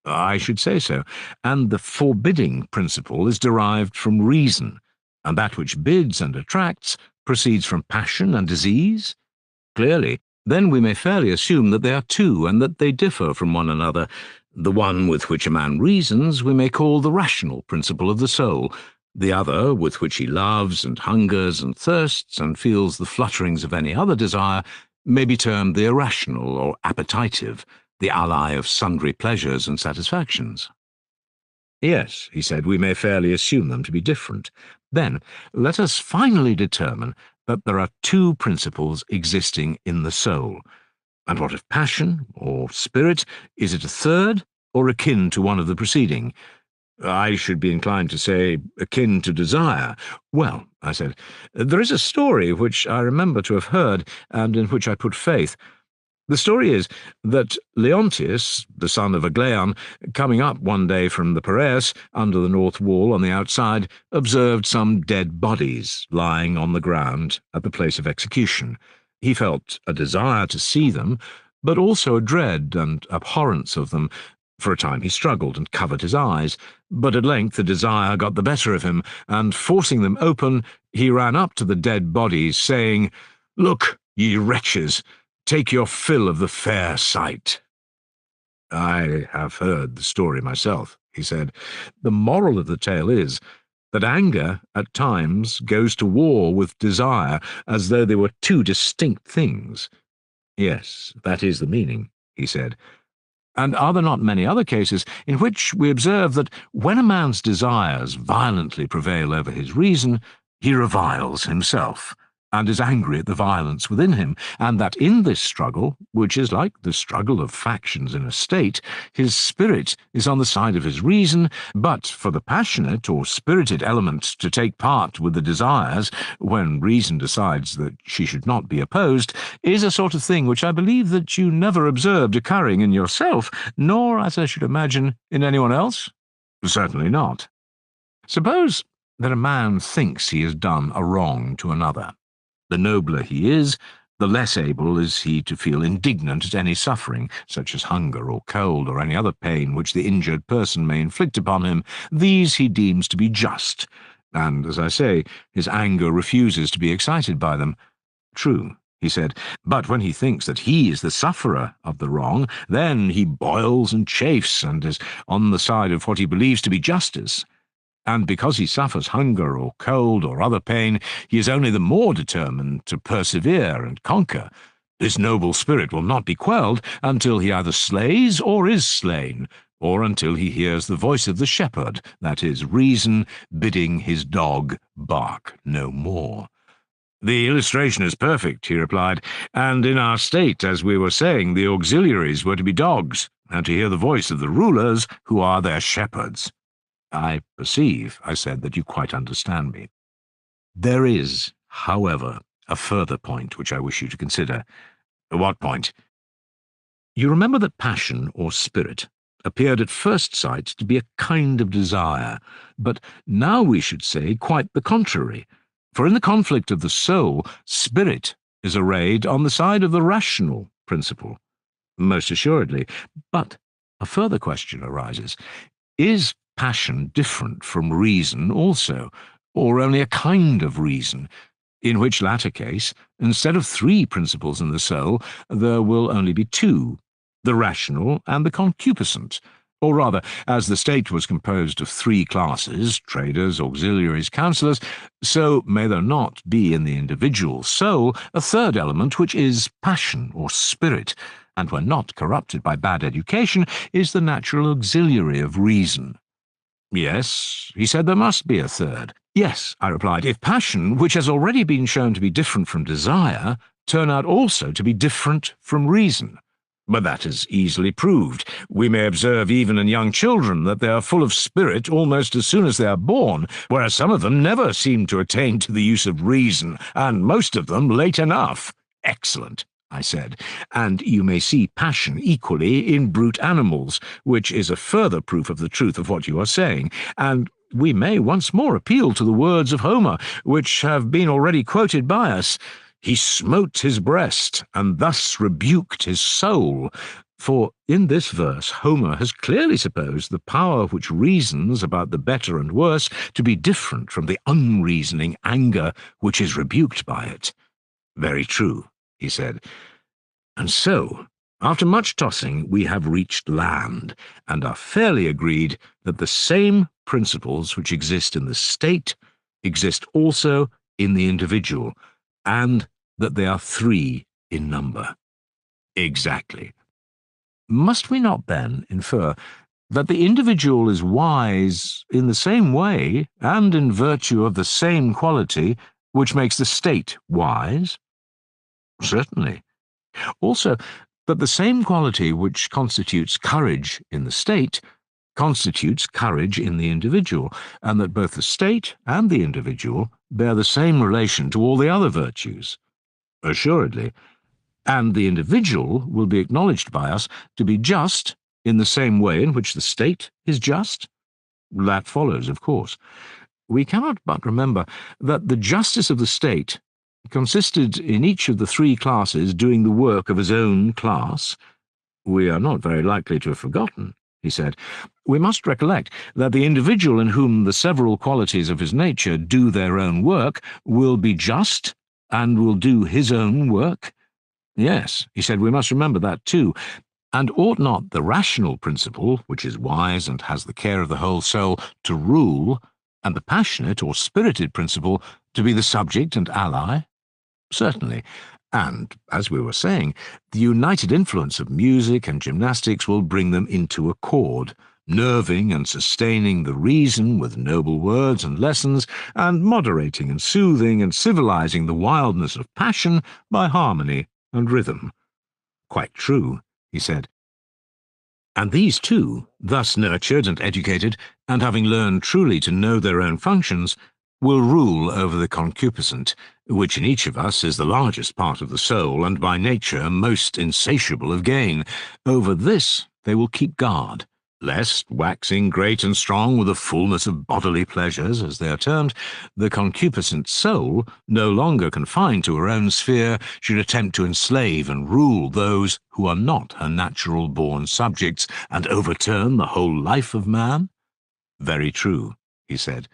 I should say so, and the forbidding principle is derived from reason, and that which bids and attracts proceeds from passion and disease? Clearly, then we may fairly assume that they are two, and that they differ from one another. The one with which a man reasons we may call the rational principle of the soul, the other, with which he loves and hungers and thirsts and feels the flutterings of any other desire, may be termed the irrational or appetitive, the ally of sundry pleasures and satisfactions. Yes, he said, we may fairly assume them to be different. Then let us finally determine that there are two principles existing in the soul. And what of passion, or spirit? Is it a third, or akin to one of the preceding? I should be inclined to say akin to desire. Well, I said, there is a story which I remember to have heard, and in which I put faith. The story is that Leontius, the son of Aglaon, coming up one day from the Piraeus, under the north wall on the outside, observed some dead bodies lying on the ground at the place of execution. He felt a desire to see them, but also a dread and abhorrence of them. For a time he struggled and covered his eyes, but at length the desire got the better of him, and forcing them open, he ran up to the dead bodies, saying, "Look, ye wretches, take your fill of the fair sight." I have heard the story myself, he said. The moral of the tale is that anger, at times, goes to war with desire, as though they were two distinct things. Yes, that is the meaning, he said. And are there not many other cases in which we observe that when a man's desires violently prevail over his reason, he reviles himself, and is angry at the violence within him, and that in this struggle, which is like the struggle of factions in a state, his spirit is on the side of his reason, but for the passionate or spirited element to take part with the desires, when reason decides that she should not be opposed, is a sort of thing which I believe that you never observed occurring in yourself, nor, as I should imagine, in anyone else? Certainly not. Suppose that a man thinks he has done a wrong to another. The nobler he is, the less able is he to feel indignant at any suffering, such as hunger or cold or any other pain which the injured person may inflict upon him. These he deems to be just, and, as I say, his anger refuses to be excited by them. True, he said, but when he thinks that he is the sufferer of the wrong, then he boils and chafes and is on the side of what he believes to be justice. And because he suffers hunger or cold or other pain, he is only the more determined to persevere and conquer. This noble spirit will not be quelled until he either slays or is slain, or until he hears the voice of the shepherd, that is, reason, bidding his dog bark no more. The illustration is perfect, he replied, and in our state, as we were saying, the auxiliaries were to be dogs, and to hear the voice of the rulers, who are their shepherds. I perceive, I said, that you quite understand me. There is, however, a further point which I wish you to consider. What point? You remember that passion, or spirit, appeared at first sight to be a kind of desire, but now we should say quite the contrary, for in the conflict of the soul, spirit is arrayed on the side of the rational principle. Most assuredly, but a further question arises. Is passion different from reason also, or only a kind of reason, in which latter case, instead of 3 principles in the soul, there will only be 2, the rational and the concupiscent, or rather, as the state was composed of 3 classes, traders, auxiliaries, counsellors, so may there not be in the individual soul a 3rd element which is passion or spirit, and when not corrupted by bad education, is the natural auxiliary of reason. Yes, he said, there must be a 3rd. Yes, I replied, if passion, which has already been shown to be different from desire, turn out also to be different from reason. But that is easily proved. We may observe even in young children that they are full of spirit almost as soon as they are born, whereas some of them never seem to attain to the use of reason, and most of them late enough. Excellent, I said, and you may see passion equally in brute animals, which is a further proof of the truth of what you are saying, and we may once more appeal to the words of Homer, which have been already quoted by us. He smote his breast, and thus rebuked his soul. For in this verse Homer has clearly supposed the power which reasons about the better and worse to be different from the unreasoning anger which is rebuked by it. Very true, he said. And so, after much tossing, we have reached land, and are fairly agreed that the same principles which exist in the state exist also in the individual, and that they are 3 in number. Exactly. Must we not then infer that the individual is wise in the same way and in virtue of the same quality which makes the state wise? Certainly. Also, that the same quality which constitutes courage in the state constitutes courage in the individual, and that both the state and the individual bear the same relation to all the other virtues. Assuredly. And the individual will be acknowledged by us to be just in the same way in which the state is just? That follows, of course. We cannot but remember that the justice of the state consisted in each of the 3 classes doing the work of his own class. We are not very likely to have forgotten, he said. We must recollect that the individual in whom the several qualities of his nature do their own work will be just and will do his own work. Yes, he said, we must remember that too. And ought not the rational principle, which is wise and has the care of the whole soul, to rule, and the passionate or spirited principle to be the subject and ally? Certainly. And, as we were saying, the united influence of music and gymnastics will bring them into accord, nerving and sustaining the reason with noble words and lessons, and moderating and soothing and civilizing the wildness of passion by harmony and rhythm. Quite true, he said. And these two, thus nurtured and educated, and having learned truly to know their own functions, will rule over the concupiscent, which in each of us is the largest part of the soul, and by nature most insatiable of gain. Over this they will keep guard, lest, waxing great and strong with the fullness of bodily pleasures, as they are termed, the concupiscent soul, no longer confined to her own sphere, should attempt to enslave and rule those who are not her natural-born subjects, and overturn the whole life of man? Very true, he said.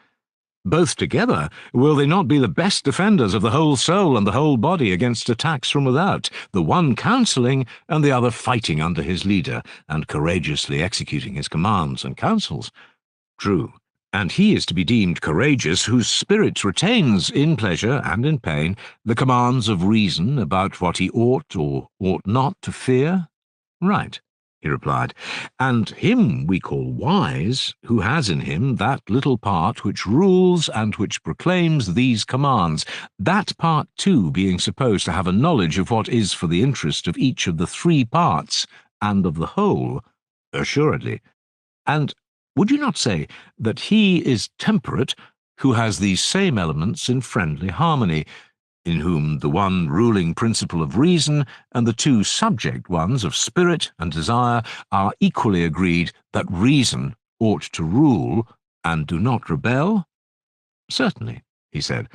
Both together, will they not be the best defenders of the whole soul and the whole body against attacks from without, the one counselling and the other fighting under his leader, and courageously executing his commands and counsels? True, and he is to be deemed courageous whose spirit retains, in pleasure and in pain, the commands of reason about what he ought or ought not to fear? Right, he replied, and him we call wise, who has in him that little part which rules and which proclaims these commands, that part too being supposed to have a knowledge of what is for the interest of each of the three parts, and of the whole, assuredly. And would you not say that he is temperate, who has these same elements in friendly harmony, in whom the one ruling principle of reason and the two subject ones of spirit and desire are equally agreed that reason ought to rule and do not rebel? Certainly, he said.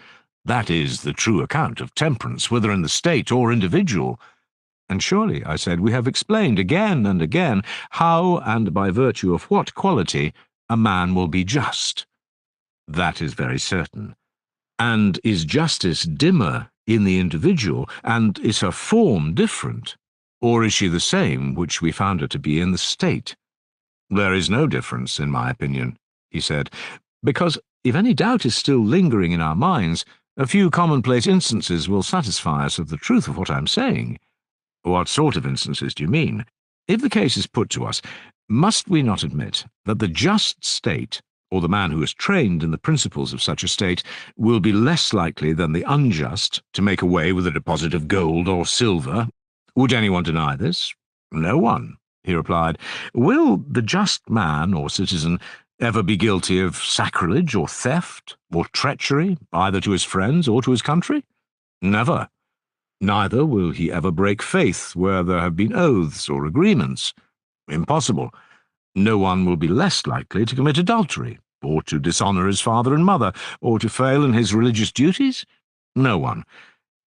That is the true account of temperance, whether in the state or individual. And surely, I said, we have explained again and again how and by virtue of what quality a man will be just. That is very certain. And is justice dimmer in the individual, and is her form different? Or is she the same which we found her to be in the state? There is no difference, in my opinion, he said, because if any doubt is still lingering in our minds, a few commonplace instances will satisfy us of the truth of what I am saying. What sort of instances do you mean? If the case is put to us, must we not admit that the just state, or the man who is trained in the principles of such a state, will be less likely than the unjust to make away with a deposit of gold or silver? Would anyone deny this? No one, he replied. Will the just man or citizen ever be guilty of sacrilege or theft or treachery, either to his friends or to his country? Never. Neither will he ever break faith where there have been oaths or agreements. Impossible. No one will be less likely to commit adultery, or to dishonour his father and mother, or to fail in his religious duties? No one.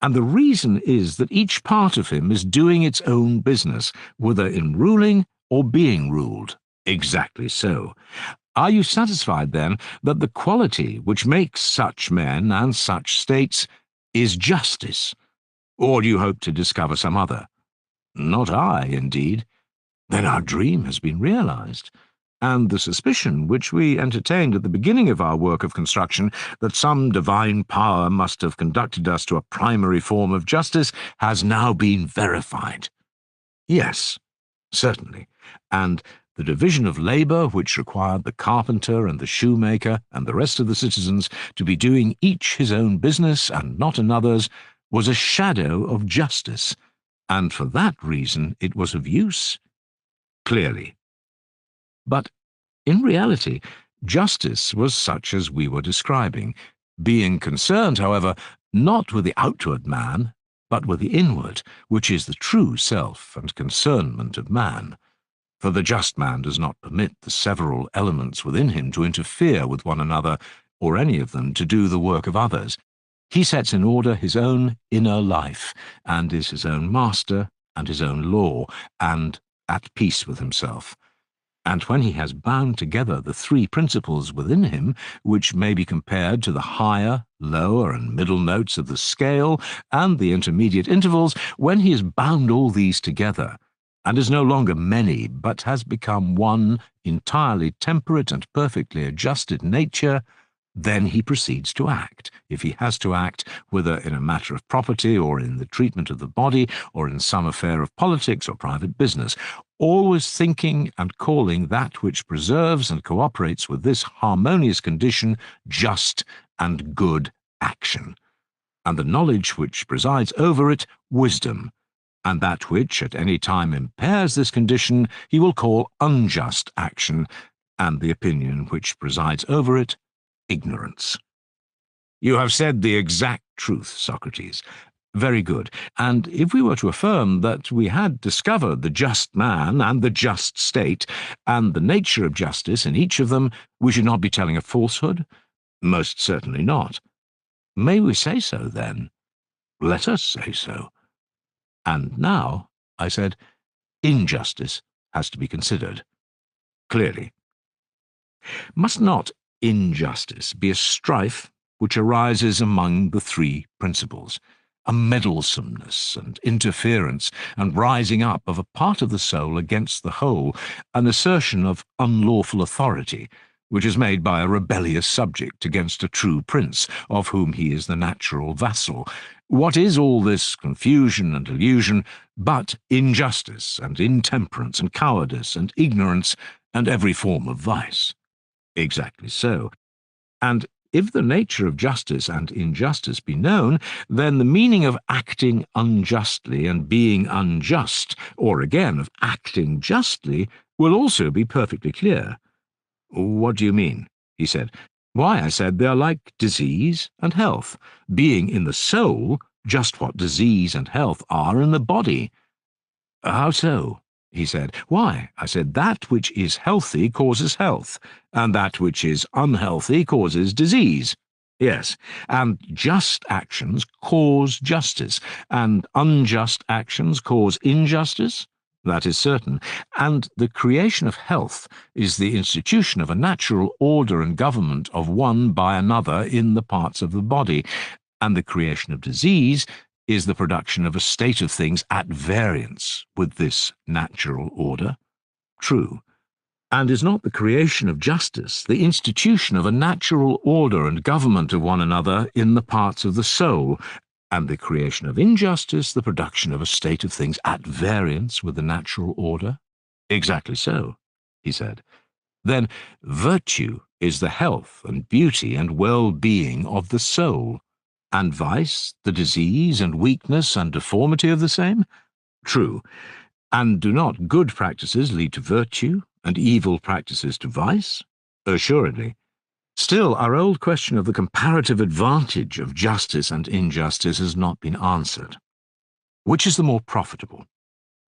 And the reason is that each part of him is doing its own business, whether in ruling or being ruled. Exactly so. Are you satisfied, then, that the quality which makes such men and such states is justice? Or do you hope to discover some other? Not I, indeed. Then our dream has been realized, and the suspicion which we entertained at the beginning of our work of construction, that some divine power must have conducted us to a primary form of justice, has now been verified. Yes, certainly, and the division of labour which required the carpenter and the shoemaker and the rest of the citizens to be doing each his own business and not another's was a shadow of justice, and for that reason it was of use. Clearly. But in reality, justice was such as we were describing, being concerned, however, not with the outward man, but with the inward, which is the true self and concernment of man. For the just man does not permit the several elements within him to interfere with one another, or any of them to do the work of others. He sets in order his own inner life, and is his own master and his own law, and at peace with himself. And when he has bound together the three principles within him, which may be compared to the higher, lower, and middle notes of the scale, and the intermediate intervals, when he has bound all these together, and is no longer many, but has become one entirely temperate and perfectly adjusted nature, Then he proceeds to act, if he has to act, whether in a matter of property or in the treatment of the body or in some affair of politics or private business, always thinking and calling that which preserves and cooperates with this harmonious condition just and good action, and the knowledge which presides over it wisdom, and that which at any time impairs this condition he will call unjust action, and the opinion which presides over it ignorance. You have said the exact truth, Socrates. Very good. And if we were to affirm that we had discovered the just man and the just state, and the nature of justice in each of them, we should not be telling a falsehood? Most certainly not. May we say so, then? Let us say so. And now, I said, injustice has to be considered. Clearly. Must not injustice be a strife which arises among the three principles, a meddlesomeness and interference and rising up of a part of the soul against the whole, an assertion of unlawful authority, which is made by a rebellious subject against a true prince, of whom he is the natural vassal? What is all this confusion and illusion but injustice and intemperance and cowardice and ignorance and every form of vice? Exactly so. And if the nature of justice and injustice be known, then the meaning of acting unjustly and being unjust, or again of acting justly, will also be perfectly clear. What do you mean? He said. Why, I said, they are like disease and health, being in the soul just what disease and health are in the body. How so? He said. Why, I said, that which is healthy causes health, and that which is unhealthy causes disease. Yes, and just actions cause justice, and unjust actions cause injustice? That is certain. And the creation of health is the institution of a natural order and government of one by another in the parts of the body, and the creation of disease is the production of a state of things at variance with this natural order. True. And is not the creation of justice the institution of a natural order and government of one another in the parts of the soul, and the creation of injustice the production of a state of things at variance with the natural order? Exactly so, he said. Then virtue is the health and beauty and well-being of the soul, and vice the disease and weakness and deformity of the same? True. And do not good practices lead to virtue, and evil practices to vice? Assuredly. Still, our old question of the comparative advantage of justice and injustice has not been answered. Which is the more profitable?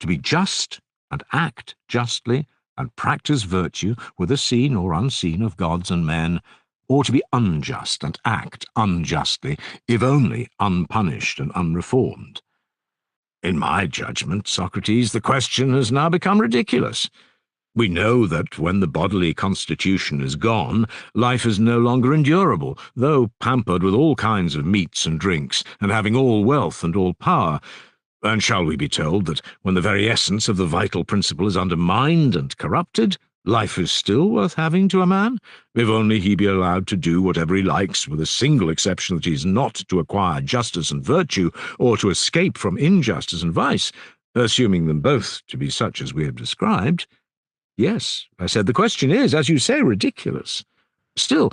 To be just and act justly and practice virtue, whether seen or unseen of gods and men, or to be unjust and act unjustly, if only unpunished and unreformed? In my judgment, Socrates, the question has now become ridiculous. We know that when the bodily constitution is gone, life is no longer endurable, though pampered with all kinds of meats and drinks, and having all wealth and all power. And shall we be told that when the very essence of the vital principle is undermined and corrupted, life is still worth having to a man, if only he be allowed to do whatever he likes, with a single exception that he is not to acquire justice and virtue, or to escape from injustice and vice, assuming them both to be such as we have described? Yes, I said, the question is, as you say, ridiculous. Still,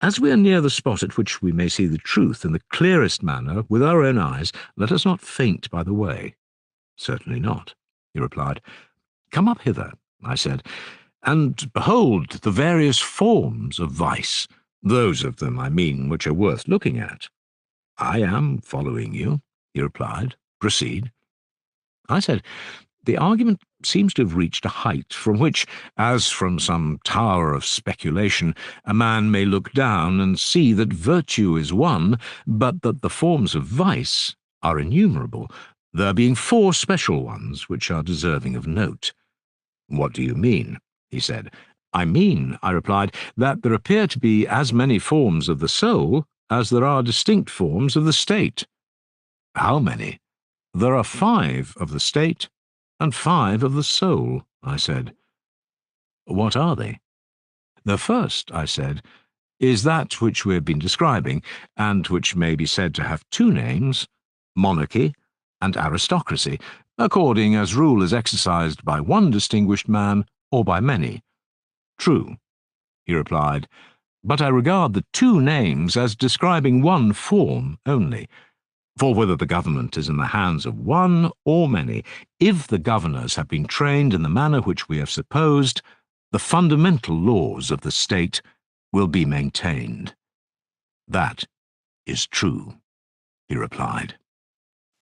as we are near the spot at which we may see the truth in the clearest manner with our own eyes, let us not faint by the way. Certainly not, he replied. Come up hither, I said, and behold the various forms of vice, those of them, I mean, which are worth looking at. I am following you, he replied. Proceed. I said, the argument seems to have reached a height from which, as from some tower of speculation, a man may look down and see that virtue is one, but that the forms of vice are innumerable, there being 4 special ones which are deserving of note. What do you mean? He said. I mean, I replied, that there appear to be as many forms of the soul as there are distinct forms of the state. How many? There are 5 of the state and 5 of the soul, I said. What are they? The first, I said, is that which we have been describing, and which may be said to have two names, monarchy and aristocracy, according as rule is exercised by one distinguished man or by many. True, he replied, but I regard the two names as describing one form only. For whether the government is in the hands of one or many, if the governors have been trained in the manner which we have supposed, the fundamental laws of the state will be maintained. That is true, he replied.